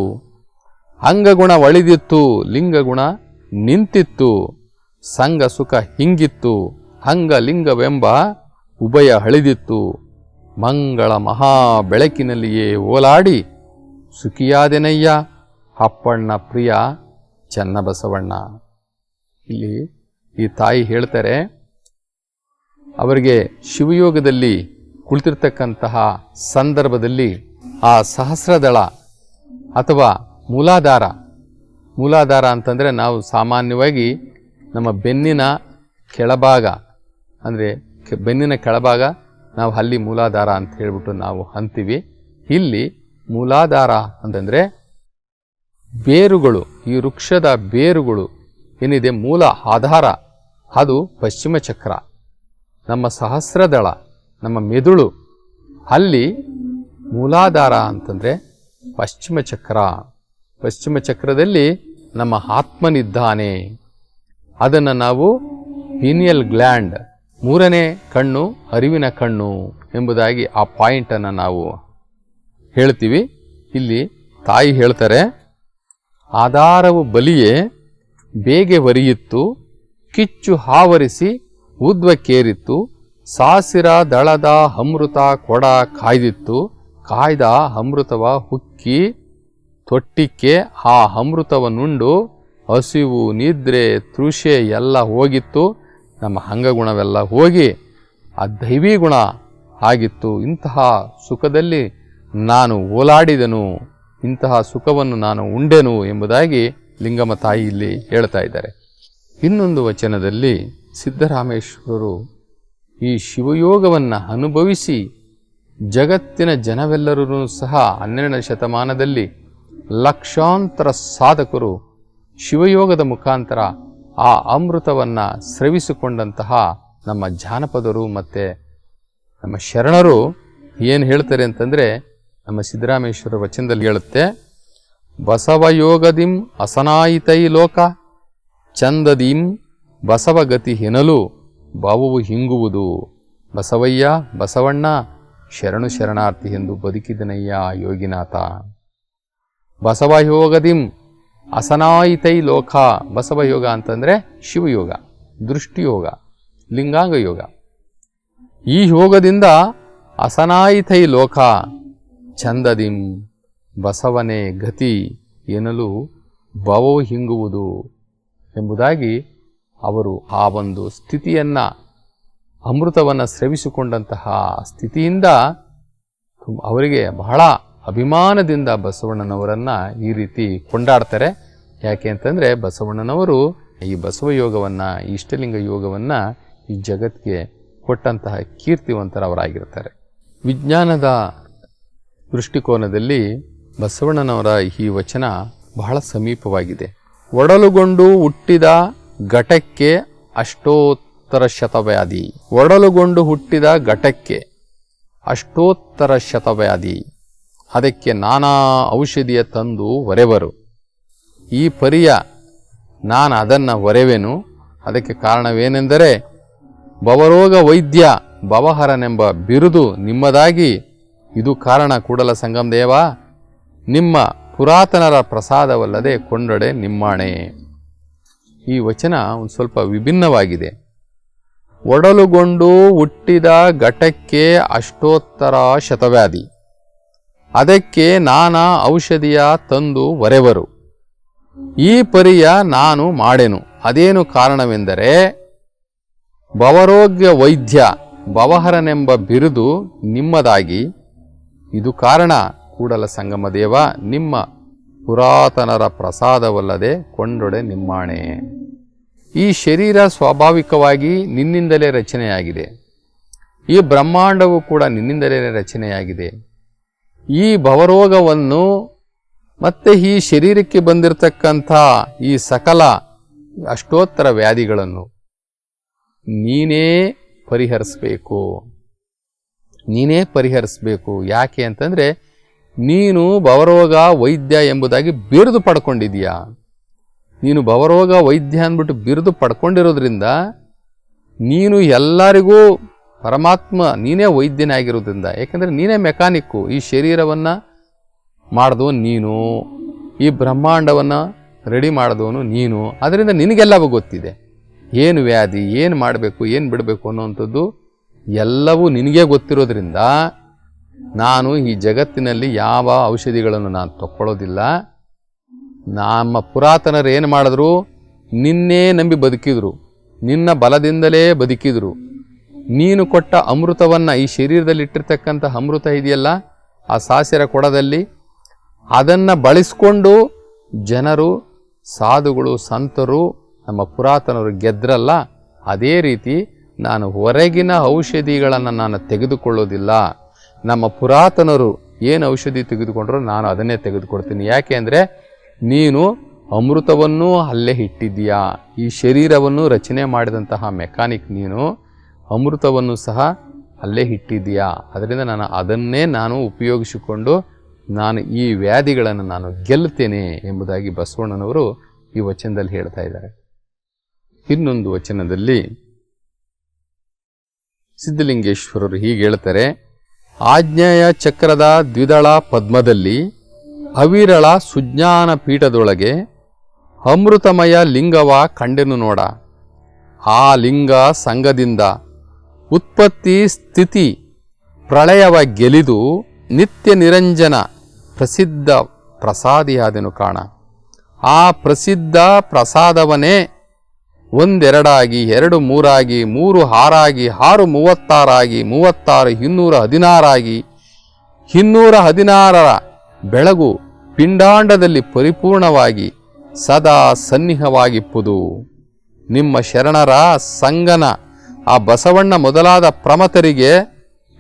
ಅಂಗಗುಣ ಒಳಿದಿತ್ತು, ಲಿಂಗಗುಣ ನಿಂತಿತ್ತು, ಸಂಗ ಸುಖ ಹಿಂಗಿತ್ತು, ಅಂಗಲಿಂಗವೆಂಬ ಉಭಯ ಹಳಿದಿತ್ತು, ಮಂಗಳ ಮಹಾ ಬೆಳಕಿನಲ್ಲಿಯೇ ಓಲಾಡಿ ಸುಖಿಯಾದೆನಯ್ಯ ಅಪ್ಪಣ್ಣ ಪ್ರಿಯ ಚನ್ನಬಸವಣ್ಣ. ಇಲ್ಲಿ ಈ ತಾಯಿ ಹೇಳ್ತಾರೆ, ಅವರಿಗೆ ಶಿವಯೋಗದಲ್ಲಿ ಕುಳಿತಿರ್ತಕ್ಕಂತಹ ಸಂದರ್ಭದಲ್ಲಿ ಆ ಸಹಸ್ರದಳ ಅಥವಾ ಮೂಲಾಧಾರ ಅಂತಂದರೆ ನಾವು ಸಾಮಾನ್ಯವಾಗಿ ನಮ್ಮ ಬೆನ್ನಿನ ಕೆಳಭಾಗ, ಅಂದರೆ ಬೆನ್ನಿನ ಕೆಳಭಾಗ ನಾವು ಅಲ್ಲಿ ಮೂಲಾಧಾರ ಅಂತ ಹೇಳ್ಬಿಟ್ಟು ನಾವು ಅಂತೀವಿ. ಇಲ್ಲಿ ಮೂಲಾಧಾರ ಅಂತಂದರೆ ಬೇರುಗಳು, ಈ ವೃಕ್ಷದ ಬೇರುಗಳು ಏನಿದೆ ಮೂಲ ಆಧಾರ, ಅದು ಪಶ್ಚಿಮ ಚಕ್ರ. ನಮ್ಮ ಸಹಸ್ರದಳ, ನಮ್ಮ ಮೆದುಳು, ಅಲ್ಲಿ ಮೂಲಾಧಾರ ಅಂತಂದರೆ ಪಶ್ಚಿಮ ಚಕ್ರ. ಪಶ್ಚಿಮ ಚಕ್ರದಲ್ಲಿ ನಮ್ಮ ಆತ್ಮನಿದ್ದಾನೆ. ಅದನ್ನು ನಾವು ಪೀನಿಯಲ್ ಗ್ಲ್ಯಾಂಡ್, ಮೂರನೇ ಕಣ್ಣು, ಅರಿವಿನ ಕಣ್ಣು ಎಂಬುದಾಗಿ ಆ ಪಾಯಿಂಟನ್ನು ನಾವು ಹೇಳ್ತೀವಿ. ಇಲ್ಲಿ ತಾಯಿ ಹೇಳ್ತಾರೆ, ಆಧಾರವು ಬಲಿಯೇ ಬೇಗೆ ಒರಿಯಿತ್ತು, ಕಿಚ್ಚು ಹಾವರಿಸಿ ಊದ್ವಕ್ಕೇರಿತ್ತು, ಸಾಸಿರ ದಳದ ಅಮೃತ ಕೊಡ ಕಾಯ್ದಿತ್ತು, ಕಾಯ್ದ ಅಮೃತವ ಹುಕ್ಕಿ ತೊಟ್ಟಿಕ್ಕೆ ಆ ಅಮೃತವನ್ನುಂಡು ಹಸಿವು ನಿದ್ರೆ ತೃಷೆ ಎಲ್ಲ ಹೋಗಿತ್ತು, ನಮ್ಮ ಅಂಗಗುಣವೆಲ್ಲ ಹೋಗಿ ಆ ದೈವಿ ಗುಣ ಆಗಿತ್ತು. ಇಂತಹ ಸುಖದಲ್ಲಿ ನಾನು ಓಲಾಡಿದನು ಇಂತಹ ಸುಖವನ್ನು ನಾನು ಉಂಡೆನು ಎಂಬುದಾಗಿ ಲಿಂಗಮ್ಮ ತಾಯಿ ಇಲ್ಲಿ ಹೇಳ್ತಾ ಇದ್ದಾರೆ. ಇನ್ನೊಂದು ವಚನದಲ್ಲಿ ಸಿದ್ದರಾಮೇಶ್ವರರು ಈ ಶಿವಯೋಗವನ್ನು ಅನುಭವಿಸಿ ಜಗತ್ತಿನ ಜನವೆಲ್ಲರೂ ಸಹ 12ನೇ ಶತಮಾನದಲ್ಲಿ ಲಕ್ಷಾಂತರ ಸಾಧಕರು ಶಿವಯೋಗದ ಮುಖಾಂತರ ಆ ಅಮೃತವನ್ನು ಸ್ರವಿಸಿಕೊಂಡಂತಹ ನಮ್ಮ ಜಾನಪದರು ಮತ್ತು ನಮ್ಮ ಶರಣರು ಏನು ಹೇಳ್ತಾರೆ ಅಂತಂದರೆ, ನಮ್ಮ ಸಿದ್ದರಾಮೇಶ್ವರ ವಚನದಲ್ಲಿ ಹೇಳುತ್ತೆ, ಬಸವಯೋಗದಿಂ ಅಸನಾಯಿತೈ ಲೋಕ ಚಂದದಿಂ ಬಸವಗತಿ ಹೆನಲು ಭಾವವು ಹಿಂಗುವುದು. ಬಸವಯ್ಯ ಬಸವಣ್ಣ ಶರಣು ಶರಣಾರ್ಥಿ ಎಂದು ಬದುಕಿದನಯ್ಯ ಯೋಗಿನಾಥ. ಬಸವಯೋಗದಿಂ ಅಸನಾಯಿತೈ ಲೋಕ. ಬಸವಯೋಗ ಅಂತಂದರೆ ಶಿವಯೋಗ, ದೃಷ್ಟಿಯೋಗ, ಲಿಂಗಾಂಗ ಯೋಗ. ಈ ಯೋಗದಿಂದ ಅಸನಾಯಿತೈ ಲೋಕ ಚಂದದಿಂ ಬಸವನೇ ಗತಿ ಎನ್ನಲು ಭಾವವು ಹಿಂಗುವುದು ಎಂಬುದಾಗಿ ಅವರು ಆ ಒಂದು ಸ್ಥಿತಿಯನ್ನು, ಅಮೃತವನ್ನು ಸ್ರವಿಸಿಕೊಂಡಂತಹ ಸ್ಥಿತಿಯಿಂದ ಅವರಿಗೆ ಬಹಳ ಅಭಿಮಾನದಿಂದ ಬಸವಣ್ಣನವರನ್ನು ಈ ರೀತಿ ಕೊಂಡಾಡ್ತಾರೆ. ಯಾಕೆ ಅಂತಂದರೆ ಬಸವಣ್ಣನವರು ಈ ಬಸವಯೋಗವನ್ನು, ಈ ಇಷ್ಟಲಿಂಗ ಯೋಗವನ್ನು ಈ ಜಗತ್ತಿಗೆ ಕೊಟ್ಟಂತಹ ಕೀರ್ತಿವಂತರವರಾಗಿರ್ತಾರೆ. ವಿಜ್ಞಾನದ ದೃಷ್ಟಿಕೋನದಲ್ಲಿ ಬಸವಣ್ಣನವರ ಈ ವಚನ ಬಹಳ ಸಮೀಪವಾಗಿದೆ. ಒಡಲುಗೊಂಡು ಹುಟ್ಟಿದ ಘಟಕ್ಕೆ ಅಷ್ಟೋತ್ತರ ಶತವ್ಯಾಧಿ. ಒಡಲುಗೊಂಡು ಹುಟ್ಟಿದ ಘಟಕ್ಕೆ ಅಷ್ಟೋತ್ತರ ಶತವ್ಯಾಧಿ, ಅದಕ್ಕೆ ನಾನಾ ಔಷಧಿಯ ತಂದು ಒರೆವರು. ಈ ಪರಿಯ ನಾನು ಅದನ್ನು ಒರೆವೆನು. ಅದಕ್ಕೆ ಕಾರಣವೇನೆಂದರೆ, ಭವರೋಗ ವೈದ್ಯ ಭವಹರನೆಂಬ ಬಿರುದು ನಿಮ್ಮದಾಗಿ, ಇದು ಕಾರಣ ಕೂಡಲ ಸಂಗಮ ದೇವ, ನಿಮ್ಮ ಪುರಾತನರ ಪ್ರಸಾದವಲ್ಲದೆ ಕೊಂಡೊಡೆ ನಿಮ್ಮಾಣೆ. ಈ ವಚನ ಒಂದು ಸ್ವಲ್ಪ ವಿಭಿನ್ನವಾಗಿದೆ. ಒಡಲುಗೊಂಡು ಹುಟ್ಟಿದ ಘಟಕ್ಕೆ ಅಷ್ಟೋತ್ತರ ಶತವ್ಯಾಧಿ, ಅದಕ್ಕೆ ನಾನಾ ಔಷಧಿಯ ತಂದು ಒರೆವರು. ಈ ಪರಿಯ ನಾನು ಮಾಡೆನು, ಅದೇನು ಕಾರಣವೆಂದರೆ, ಭವರೋಗ್ಯ ವೈದ್ಯ ಭವಹರನೆಂಬ ಬಿರುದು ನಿಮ್ಮದಾಗಿ, ಇದು ಕಾರಣ ಕೂಡಲ ಸಂಗಮ ದೇವ, ನಿಮ್ಮ ಪುರಾತನರ ಪ್ರಸಾದವಲ್ಲದೆ ಕೊಂಡೊಡೆ ನಿಮ್ಮಾಣೆ. ಈ ಶರೀರ ಸ್ವಾಭಾವಿಕವಾಗಿ ನಿನ್ನಿಂದಲೇ ರಚನೆಯಾಗಿದೆ. ಈ ಬ್ರಹ್ಮಾಂಡವು ಕೂಡ ನಿನ್ನಿಂದಲೇ ರಚನೆಯಾಗಿದೆ. ಈ ಭವರೋಗವನ್ನು ಮತ್ತೆ ಈ ಶರೀರಕ್ಕೆ ಬಂದಿರತಕ್ಕಂಥ ಈ ಸಕಲ ಅಷ್ಟೋತ್ತರ ವ್ಯಾಧಿಗಳನ್ನು ನೀನೇ ಪರಿಹರಿಸಬೇಕು. ನೀನೇ ಪರಿಹರಿಸಬೇಕು. ಯಾಕೆ ಅಂತಂದರೆ, ನೀನು ಭವರೋಗ ವೈದ್ಯ ಎಂಬುದಾಗಿ ಬಿರುದು ಪಡ್ಕೊಂಡಿದೀಯಾ. ನೀನು ಭವರೋಗ ವೈದ್ಯ ಅಂದ್ಬಿಟ್ಟು ಬಿರುದು ಪಡ್ಕೊಂಡಿರೋದ್ರಿಂದ ನೀನು ಎಲ್ಲರಿಗೂ ಪರಮಾತ್ಮ ನೀನೇ ವೈದ್ಯನಾಗಿರೋದ್ರಿಂದ, ಯಾಕೆಂದರೆ ನೀನೇ ಮೆಕ್ಯಾನಿಕ್ಕು. ಈ ಶರೀರವನ್ನು ಮಾಡಿದವನು ನೀನು, ಈ ಬ್ರಹ್ಮಾಂಡವನ್ನು ರೆಡಿ ಮಾಡಿದವನು ನೀನು. ಅದರಿಂದ ನಿನಗೆಲ್ಲವೂ ಗೊತ್ತಿದೆ. ಏನು ವ್ಯಾಧಿ, ಏನು ಮಾಡಬೇಕು, ಏನು ಬಿಡಬೇಕು ಅನ್ನೋವಂಥದ್ದು ಎಲ್ಲವೂ ನಿನಗೇ ಗೊತ್ತಿರೋದ್ರಿಂದ ನಾನು ಈ ಜಗತ್ತಿನಲ್ಲಿ ಯಾವ ಔಷಧಿಗಳನ್ನು ನಾನು ತಗೊಳ್ಳೋದಿಲ್ಲ. ನಮ್ಮ ಪುರಾತನರು ಏನು ಮಾಡಿದ್ರು, ನಿನ್ನೇ ನಂಬಿ ಬದುಕಿದ್ರು, ನಿನ್ನ ಬಲದಿಂದಲೇ ಬದುಕಿದ್ರು. ನೀನು ಕೊಟ್ಟ ಅಮೃತವನ್ನು, ಈ ಶರೀರದಲ್ಲಿ ಇಟ್ಟಿರ್ತಕ್ಕಂಥ ಅಮೃತ ಇದೆಯಲ್ಲ, ಆ ಸಾಸಿರ ಕೊಡದಲ್ಲಿ, ಅದನ್ನು ಬಳಸ್ಕೊಂಡು ಜನರು, ಸಾಧುಗಳು, ಸಂತರು, ನಮ್ಮ ಪುರಾತನರು ಗೆದ್ರಲ್ಲ, ಅದೇ ರೀತಿ ನಾನು ಹೊರಗಿನ ಔಷಧಿಗಳನ್ನು ನಾನು ತೆಗೆದುಕೊಳ್ಳೋದಿಲ್ಲ. ನಮ್ಮ ಪುರಾತನರು ಏನು ಔಷಧಿ ತೆಗೆದುಕೊಂಡ್ರು ನಾನು ಅದನ್ನೇ ತೆಗೆದುಕೊಡ್ತೀನಿ. ಯಾಕೆ ಅಂದರೆ ನೀನು ಅಮೃತವನ್ನು ಅಲ್ಲೇ ಇಟ್ಟಿದ್ದೀಯಾ. ಈ ಶರೀರವನ್ನು ರಚನೆ ಮಾಡಿದಂತಹ ಮೆಕ್ಯಾನಿಕ್ ನೀನು, ಅಮೃತವನ್ನು ಸಹ ಅಲ್ಲೇ ಇಟ್ಟಿದ್ದೀಯಾ. ಅದರಿಂದ ಅದನ್ನೇ ನಾನು ಉಪಯೋಗಿಸಿಕೊಂಡು ನಾನು ಈ ವ್ಯಾಧಿಗಳನ್ನು ನಾನು ಗೆಲ್ಲುತ್ತೇನೆ ಎಂಬುದಾಗಿ ಬಸವಣ್ಣನವರು ಈ ವಚನದಲ್ಲಿ ಹೇಳ್ತಾ ಇದ್ದಾರೆ. ಇನ್ನೊಂದು ವಚನದಲ್ಲಿ ಸಿದ್ಧಲಿಂಗೇಶ್ವರರು ಹೀಗೆ ಹೇಳ್ತಾರೆ, ಆಜ್ಞೆಯ ಚಕ್ರದ ದ್ವಿದಳ ಪದ್ಮದಲ್ಲಿ ಅವಿರಳ ಸುಜ್ಞಾನ ಪೀಠದೊಳಗೆ ಅಮೃತಮಯ ಲಿಂಗವ ಕಂಡೆನು ನೋಡ. ಆ ಲಿಂಗ ಸಂಘದಿಂದ ಉತ್ಪತ್ತಿ ಸ್ಥಿತಿ ಪ್ರಳಯವ ಗೆಲಿದು ನಿತ್ಯ ನಿರಂಜನ ಪ್ರಸಿದ್ಧ ಪ್ರಸಾದಿಯಾದೆನು ಕಾಣ. ಆ ಪ್ರಸಿದ್ಧ ಪ್ರಸಾದವನ್ನೇ 1 2 ಆಗಿ 2 3 ಆಗಿ 3 6 ಆಗಿ 6 36 ಆಗಿ 36 216 ಆಗಿ 216 ಬೆಳಗು ಪಿಂಡಾಂಡದಲ್ಲಿ ಪರಿಪೂರ್ಣವಾಗಿ ಸದಾ ಸನ್ನಿಹವಾಗಿಪ್ಪುದು. ನಿಮ್ಮ ಶರಣರ ಸಂಗನ ಆ ಬಸವಣ್ಣ ಮೊದಲಾದ ಪ್ರಮತರಿಗೆ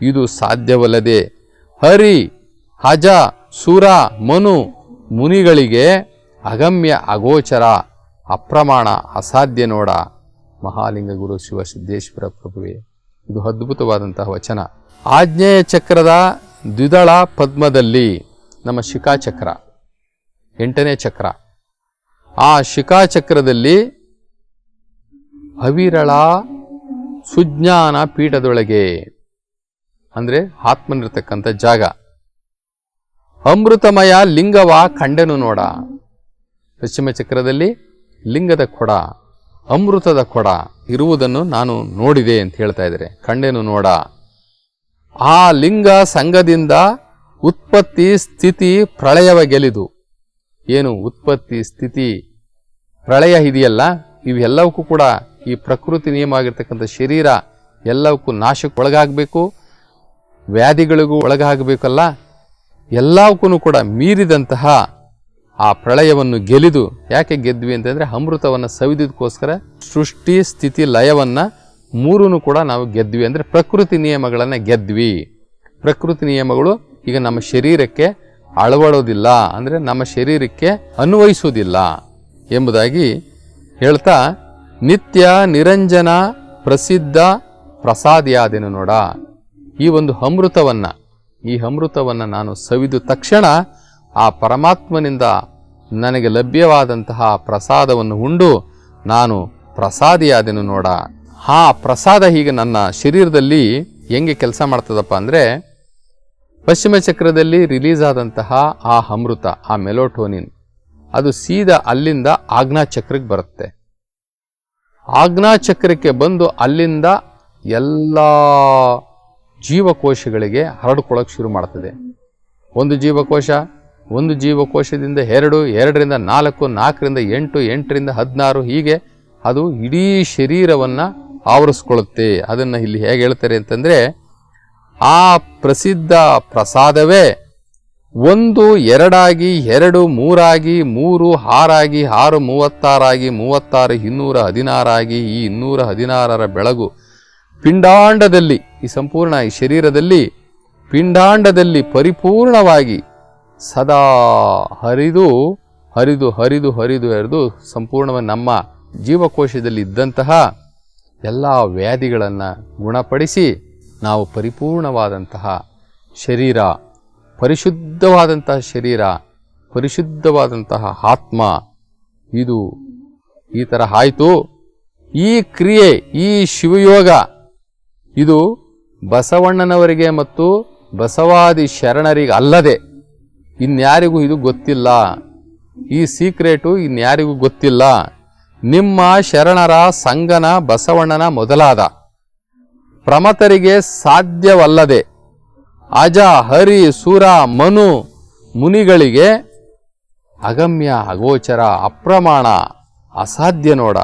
ಇದು ಸಾಧ್ಯವಲ್ಲದೆ ಹರಿ ಹಜ ಸುರ ಮನು ಮುನಿಗಳಿಗೆ ಅಗಮ್ಯ ಅಗೋಚರ ಅಪ್ರಮಾಣ ಅಸಾಧ್ಯ ನೋಡ. ಮಹಾಲಿಂಗ ಗುರು ಶಿವಸಿದ್ದೇಶ್ವರ ಪ್ರಭುವೇ, ಇದು ಅದ್ಭುತವಾದಂತಹ ವಚನ. ಆಜ್ಞೇಯ ಚಕ್ರದ ದ್ವಿದಳ ಪದ್ಮದಲ್ಲಿ ನಮ್ಮ ಶಿಖಾಚಕ್ರ 8ನೇ ಚಕ್ರ, ಆ ಶಿಖಾಚಕ್ರದಲ್ಲಿ ಅವಿರಳ ಸುಜ್ಞಾನ ಪೀಠದೊಳಗೆ ಅಂದ್ರೆ ಆತ್ಮನಿರ್ತಕ್ಕಂಥ ಜಾಗ ಅಮೃತಮಯ ಲಿಂಗವ ಕಂಡೆನು ನೋಡ. ಪಶ್ಚಿಮ ಚಕ್ರದಲ್ಲಿ ಲಿಂಗದ ಕೊಡ, ಅಮೃತದ ಕೊಡ ಇರುವುದನ್ನು ನಾನು ನೋಡಿದೆ ಅಂತ ಹೇಳ್ತಾ ಇದ್ದಾರೆ. ಕಂಡೆನು ನೋಡ. ಆ ಲಿಂಗ ಸಂಘದಿಂದ ಉತ್ಪತ್ತಿ ಸ್ಥಿತಿ ಪ್ರಳಯವ ಗೆಲಿದು. ಏನು ಉತ್ಪತ್ತಿ ಸ್ಥಿತಿ ಪ್ರಳಯ ಇದೆಯಲ್ಲ, ಇವೆಲ್ಲವಕ್ಕೂ ಕೂಡ ಈ ಪ್ರಕೃತಿ ನಿಯಮ ಆಗಿರ್ತಕ್ಕಂಥ ಶರೀರ ಎಲ್ಲವಕ್ಕೂ ನಾಶಕ್ಕೆ ಒಳಗಾಗಬೇಕು, ವ್ಯಾಧಿಗಳಿಗೂ ಒಳಗಾಗಬೇಕಲ್ಲ. ಎಲ್ಲವಕ್ಕೂ ಕೂಡ ಮೀರಿದಂತಹ ಆ ಪ್ರಳಯವನ್ನು ಗೆಲಿದು. ಯಾಕೆ ಗೆದ್ವಿ ಅಂತಂದ್ರೆ ಅಮೃತವನ್ನು ಸವಿದಕ್ಕೋಸ್ಕರ ಸೃಷ್ಟಿ ಸ್ಥಿತಿ ಲಯವನ್ನ ಮೂರನ್ನು ಕೂಡ ನಾವು ಗೆದ್ವಿ. ಅಂದ್ರೆ ಪ್ರಕೃತಿ ನಿಯಮಗಳನ್ನ ಗೆದ್ವಿ. ಪ್ರಕೃತಿ ನಿಯಮಗಳು ಈಗ ನಮ್ಮ ಶರೀರಕ್ಕೆ ಅಳವಡೋದಿಲ್ಲ, ಅಂದ್ರೆ ನಮ್ಮ ಶರೀರಕ್ಕೆ ಅನ್ವಯಿಸುವುದಿಲ್ಲ ಎಂಬುದಾಗಿ ಹೇಳ್ತಾ, ನಿತ್ಯ ನಿರಂಜನ ಪ್ರಸಿದ್ಧ ಪ್ರಸಾದಿಯಾದೆನು ನೋಡ. ಈ ಒಂದು ಅಮೃತವನ್ನ ನಾನು ಸವಿದ ತಕ್ಷಣ ಆ ಪರಮಾತ್ಮನಿಂದ ನನಗೆ ಲಭ್ಯವಾದಂತಹ ಪ್ರಸಾದವನ್ನು ಉಂಡು ನಾನು ಪ್ರಸಾದಿಯಾದೆನು ನೋಡ. ಆ ಪ್ರಸಾದ ಹೀಗೆ ನನ್ನ ಶರೀರದಲ್ಲಿ ಹೆಂಗೆ ಕೆಲಸ ಮಾಡ್ತದಪ್ಪ ಅಂದ್ರೆ, ಪಶ್ಚಿಮ ಚಕ್ರದಲ್ಲಿ ರಿಲೀಸ್ ಆದಂತಹ ಆ ಅಮೃತ, ಆ ಮೆಲೋಟೋನಿನ್, ಅದು ಸೀದಾ ಅಲ್ಲಿಂದ ಆಜ್ಞಾ ಚಕ್ರಕ್ಕೆ ಬರುತ್ತೆ. ಆಜ್ಞಾ ಚಕ್ರಕ್ಕೆ ಬಂದು ಅಲ್ಲಿಂದ ಎಲ್ಲ ಜೀವಕೋಶಗಳಿಗೆ ಹರಡ್ಕೊಳ್ಳೋಕೆ ಶುರು ಮಾಡ್ತದೆ. ಒಂದು ಜೀವಕೋಶದಿಂದ 2, 2ರಿಂದ 4, 4ರಿಂದ 8, 8ರಿಂದ 16 ಹೀಗೆ ಅದು ಇಡೀ ಶರೀರವನ್ನ ಆವರಿಸ್ಕೊಳ್ಳುತ್ತೆ. ಅದನ್ನ ಇಲ್ಲಿ ಹೇಗೆ ಹೇಳ್ತಾರೆ ಅಂತಂದ್ರೆ, ಆ ಪ್ರಸಿದ್ಧ ಪ್ರಸಾದವೇ 1, 2 ಆಗಿ, 2, 3 ಆಗಿ, 3, 6 ಆಗಿ, 6, 36 ಆಗಿ, 36, 216 ಆಗಿ, ಈ 216ರ ಬೆಳಗು ಪಿಂಡಾಂಡದಲ್ಲಿ, ಈ ಸಂಪೂರ್ಣ ಈ ಶರೀರದಲ್ಲಿ ಪಿಂಡಾಂಡದಲ್ಲಿ ಪರಿಪೂರ್ಣವಾಗಿ ಸದಾ ಹರಿದು ಹರಿದು ಹರಿದು ಹರಿದು ಹರಿದು ಸಂಪೂರ್ಣವಾಗಿ ನಮ್ಮ ಜೀವಕೋಶದಲ್ಲಿ ಇದ್ದಂತಹ ಎಲ್ಲ ವ್ಯಾಧಿಗಳನ್ನು ಗುಣಪಡಿಸಿ ನಾವು ಪರಿಪೂರ್ಣವಾದಂತಹ ಶರೀರ, ಪರಿಶುದ್ಧವಾದಂತಹ ಶರೀರ, ಪರಿಶುದ್ಧವಾದಂತಹ ಆತ್ಮ, ಇದು ಈ ಥರ ಆಯಿತು. ಈ ಕ್ರಿಯೆ, ಈ ಶಿವಯೋಗ ಇದು ಬಸವಣ್ಣನವರಿಗೆ ಮತ್ತು ಬಸವಾದಿ ಶರಣರಿಗೆ ಅಲ್ಲದೆ ಇನ್ಯಾರಿಗೂ ಇದು ಗೊತ್ತಿಲ್ಲ. ಈ ಸೀಕ್ರೆಟು ಇನ್ಯಾರಿಗೂ ಗೊತ್ತಿಲ್ಲ. ನಿಮ್ಮ ಶರಣರ ಸಂಗನ ಬಸವಣ್ಣನ ಮೊದಲಾದ ಪ್ರಮತರಿಗೆ ಸಾಧ್ಯವಲ್ಲದೆ ಅಜ ಹರಿ ಸುರ ಮನು ಮುನಿಗಳಿಗೆ ಅಗಮ್ಯ ಅಗೋಚರ ಅಪ್ರಮಾಣ ಅಸಾಧ್ಯ ನೋಡ.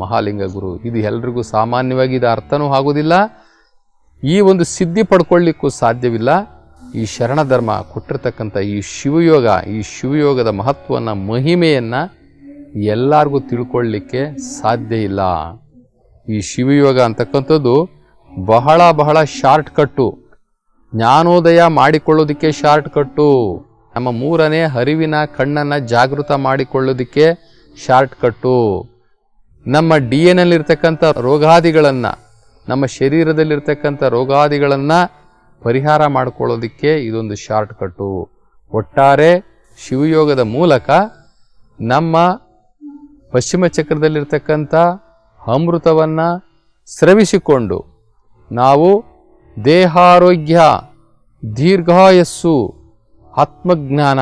ಮಹಾಲಿಂಗ ಗುರು, ಇದು ಎಲ್ರಿಗೂ ಸಾಮಾನ್ಯವಾಗಿ ಇದು ಅರ್ಥನೂ ಆಗೋದಿಲ್ಲ, ಈ ಒಂದು ಸಿದ್ಧಿ ಪಡ್ಕೊಳ್ಳಿಕ್ಕೂ ಸಾಧ್ಯವಿಲ್ಲ. ಈ ಶರಣ ಧರ್ಮ ಕೊಟ್ಟಿರ್ತಕ್ಕಂಥ ಈ ಶಿವಯೋಗದ ಮಹತ್ವವನ್ನು, ಮಹಿಮೆಯನ್ನ ಎಲ್ಲರಿಗೂ ತಿಳ್ಕೊಳ್ಳಿಕ್ಕೆ ಸಾಧ್ಯ ಇಲ್ಲ. ಈ ಶಿವಯೋಗ ಅಂತಕ್ಕಂಥದ್ದು ಬಹಳ ಬಹಳ ಶಾರ್ಟ್ ಕಟ್ಟು. ಜ್ಞಾನೋದಯ ಮಾಡಿಕೊಳ್ಳೋದಕ್ಕೆ ಶಾರ್ಟ್ ಕಟ್ಟು. ನಮ್ಮ 3ನೇ ಅರಿವಿನ ಕಣ್ಣನ್ನು ಜಾಗೃತ ಮಾಡಿಕೊಳ್ಳೋದಕ್ಕೆ ಶಾರ್ಟ್ ಕಟ್ಟು. ನಮ್ಮ DNA ನಲ್ಲಿರ್ತಕ್ಕಂಥ ರೋಗಾದಿಗಳನ್ನು, ನಮ್ಮ ಶರೀರದಲ್ಲಿರ್ತಕ್ಕಂಥ ರೋಗಾದಿಗಳನ್ನು ಪರಿಹಾರ ಮಾಡಿಕೊಳ್ಳೋದಕ್ಕೆ ಇದೊಂದು ಶಾರ್ಟ್ ಕಟ್ಟು. ಒಟ್ಟಾರೆ ಶಿವಯೋಗದ ಮೂಲಕ ನಮ್ಮ ಪಶ್ಚಿಮ ಚಕ್ರದಲ್ಲಿರ್ತಕ್ಕಂಥ ಅಮೃತವನ್ನು ಸ್ರವಿಸಿಕೊಂಡು ನಾವು ದೇಹಾರೋಗ್ಯ, ದೀರ್ಘಾಯಸ್ಸು, ಆತ್ಮಜ್ಞಾನ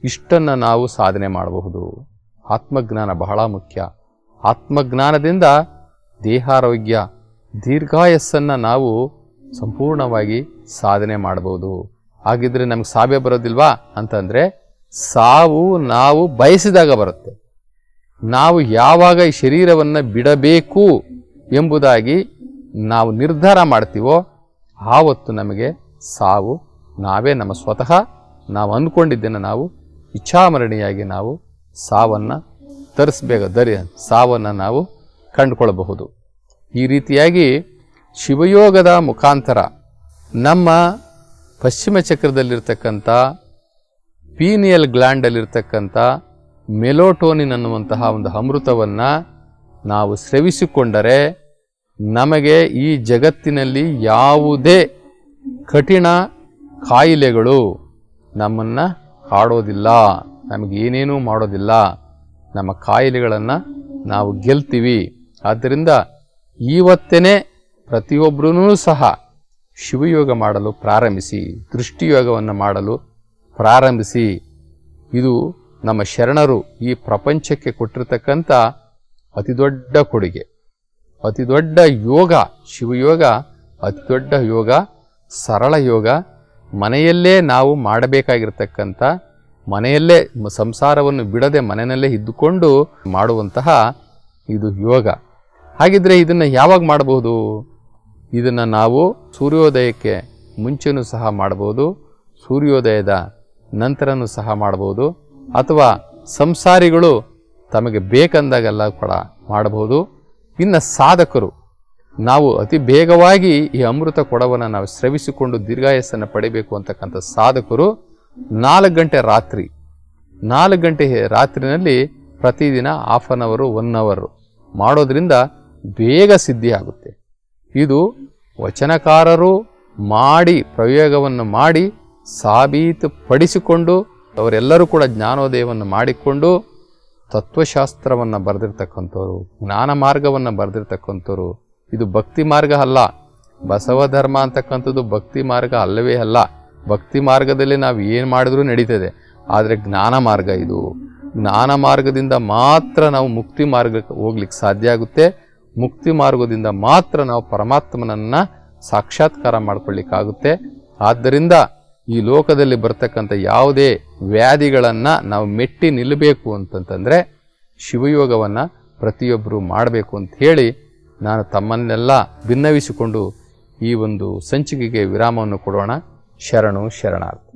ಇಷ್ಟನ್ನು ನಾವು ಸಾಧನೆ ಮಾಡಬಹುದು. ಆತ್ಮಜ್ಞಾನ ಬಹಳ ಮುಖ್ಯ. ಆತ್ಮಜ್ಞಾನದಿಂದ ದೇಹಾರೋಗ್ಯ, ದೀರ್ಘಾಯಸ್ಸನ್ನು ನಾವು ಸಂಪೂರ್ಣವಾಗಿ ಸಾಧನೆ ಮಾಡಬಹುದು. ಹಾಗಿದ್ರೆ ನಮ್ಗೆ ಸಾವೇ ಬರೋದಿಲ್ವಾ ಅಂತಂದರೆ, ಸಾವು ನಾವು ಬಯಸಿದಾಗ ಬರುತ್ತೆ. ನಾವು ಯಾವಾಗ ಈ ಶರೀರವನ್ನು ಬಿಡಬೇಕು ಎಂಬುದಾಗಿ ನಾವು ನಿರ್ಧಾರ ಮಾಡ್ತೀವೋ ಆವತ್ತು ನಮಗೆ ಸಾವು ನಾವೇ ನಮ್ಮ ಸ್ವತಃ ನಾವು ಅಂದ್ಕೊಂಡಿದ್ದನ್ನು ನಾವು ಇಚ್ಛಾಮರಣಿಯಾಗಿ ನಾವು ಸಾವನ್ನು ಸಾವನ್ನು ನಾವು ಕಂಡುಕೊಳ್ಳಬಹುದು. ಈ ರೀತಿಯಾಗಿ ಶಿವಯೋಗದ ಮುಖಾಂತರ ನಮ್ಮ ಪಶ್ಚಿಮ ಚಕ್ರದಲ್ಲಿರ್ತಕ್ಕಂಥ ಪೀನಿಯಲ್ ಗ್ಲ್ಯಾಂಡಲ್ಲಿರ್ತಕ್ಕಂಥ ಮೆಲೋಟೋನಿನ್ ಅನ್ನುವಂತಹ ಒಂದು ಅಮೃತವನ್ನು ನಾವು ಸ್ರವಿಸಿಕೊಂಡರೆ ನಮಗೆ ಈ ಜಗತ್ತಿನಲ್ಲಿ ಯಾವುದೇ ಕಠಿಣ ಕಾಯಿಲೆಗಳು ನಮ್ಮನ್ನು ಕಾಡೋದಿಲ್ಲ, ನಮಗೇನೇನೂ ಮಾಡೋದಿಲ್ಲ. ನಮ್ಮ ಕಾಯಿಲೆಗಳನ್ನು ನಾವು ಗೆಲ್ತೀವಿ. ಆದ್ದರಿಂದ ಇವತ್ತೇ ಪ್ರತಿಯೊಬ್ಬರೂ ಸಹ ಶಿವಯೋಗ ಮಾಡಲು ಪ್ರಾರಂಭಿಸಿ, ದೃಷ್ಟಿಯೋಗವನ್ನು ಮಾಡಲು ಪ್ರಾರಂಭಿಸಿ. ಇದು ನಮ್ಮ ಶರಣರು ಈ ಪ್ರಪಂಚಕ್ಕೆ ಕೊಟ್ಟಿರ್ತಕ್ಕಂಥ ಅತಿ ದೊಡ್ಡ ಕೊಡುಗೆ, ಅತಿ ದೊಡ್ಡ ಯೋಗ. ಶಿವಯೋಗ ಅತಿ ದೊಡ್ಡ ಯೋಗ, ಸರಳ ಯೋಗ. ಮನೆಯಲ್ಲೇ ನಾವು ಮಾಡಬೇಕಾಗಿರ್ತಕ್ಕಂಥ, ಮನೆಯಲ್ಲೇ ಸಂಸಾರವನ್ನು ಬಿಡದೆ ಮನೆಯಲ್ಲೇ ಇದ್ದುಕೊಂಡು ಮಾಡುವಂತಹ ಇದು ಯೋಗ. ಹಾಗಿದ್ರೆ ಇದನ್ನು ಯಾವಾಗ ಮಾಡಬಹುದು? ಇದನ್ನು ನಾವು ಸೂರ್ಯೋದಯಕ್ಕೆ ಮುಂಚೆನೂ ಸಹ ಮಾಡಬಹುದು, ಸೂರ್ಯೋದಯದ ನಂತರನೂ ಸಹ ಮಾಡಬಹುದು, ಅಥವಾ ಸಂಸಾರಿಗಳು ತಮಗೆ ಬೇಕಂದಾಗೆಲ್ಲ ಕೂಡ ಮಾಡಬಹುದು. ಇನ್ನು ಸಾಧಕರು, ನಾವು ಅತಿ ಬೇಗವಾಗಿ ಈ ಅಮೃತ ಕೊಡವನ್ನು ನಾವು ಸ್ರವಿಸಿಕೊಂಡು ದೀರ್ಘಾಯಸ್ಸನ್ನು ಪಡಿಬೇಕು ಅಂತಕ್ಕಂಥ ಸಾಧಕರು 4 ಗಂಟೆ ರಾತ್ರಿನಲ್ಲಿ ಪ್ರತಿದಿನ 1/2 ಅವರ್ 1 ಅವರ್ ಮಾಡೋದ್ರಿಂದ ಬೇಗ ಸಿದ್ಧಿ ಆಗುತ್ತೆ. ಇದು ವಚನಕಾರರು ಮಾಡಿ ಪ್ರಯೋಗವನ್ನು ಮಾಡಿ ಸಾಬೀತುಪಡಿಸಿಕೊಂಡು ಅವರೆಲ್ಲರೂ ಕೂಡ ಜ್ಞಾನೋದಯವನ್ನು ಮಾಡಿಕೊಂಡು ತತ್ವಶಾಸ್ತ್ರವನ್ನು ಬರೆದಿರ್ತಕ್ಕಂಥವ್ರು, ಜ್ಞಾನ ಮಾರ್ಗವನ್ನು ಬರೆದಿರ್ತಕ್ಕಂಥವ್ರು. ಇದು ಭಕ್ತಿ ಮಾರ್ಗ ಅಲ್ಲ. ಬಸವ ಧರ್ಮ ಅಂತಕ್ಕಂಥದ್ದು ಭಕ್ತಿ ಮಾರ್ಗ ಅಲ್ಲವೇ ಅಲ್ಲ. ಭಕ್ತಿ ಮಾರ್ಗದಲ್ಲಿ ನಾವು ಏನು ಮಾಡಿದ್ರೂ ನಡೀತದೆ, ಆದರೆ ಜ್ಞಾನ ಮಾರ್ಗ ಇದು. ಜ್ಞಾನ ಮಾರ್ಗದಿಂದ ಮಾತ್ರ ನಾವು ಮುಕ್ತಿ ಮಾರ್ಗಕ್ಕೆ ಹೋಗ್ಲಿಕ್ಕೆ ಸಾಧ್ಯ ಆಗುತ್ತೆ. ಮುಕ್ತಿ ಮಾರ್ಗದಿಂದ ಮಾತ್ರ ನಾವು ಪರಮಾತ್ಮನನ್ನು ಸಾಕ್ಷಾತ್ಕಾರ ಮಾಡ್ಕೊಳ್ಳಿಕ್ಕಾಗುತ್ತೆ. ಆದ್ದರಿಂದ ಈ ಲೋಕದಲ್ಲಿ ಬರ್ತಕ್ಕಂಥ ಯಾವುದೇ ವ್ಯಾಧಿಗಳನ್ನು ನಾವು ಮೆಟ್ಟಿ ನಿಲ್ಲಬೇಕು ಅಂತಂತಂದರೆ ಶಿವಯೋಗವನ್ನು ಪ್ರತಿಯೊಬ್ಬರು ಮಾಡಬೇಕು ಅಂತ ಹೇಳಿ ನಾನು ತಮ್ಮನ್ನೆಲ್ಲ ಭಿನ್ನವಿಸಿಕೊಂಡು ಈ ಒಂದು ಸಂಚಿಕೆಗೆ ವಿರಾಮವನ್ನು ಕೊಡೋಣ. ಶರಣು ಶರಣಾರ್ಥಿ.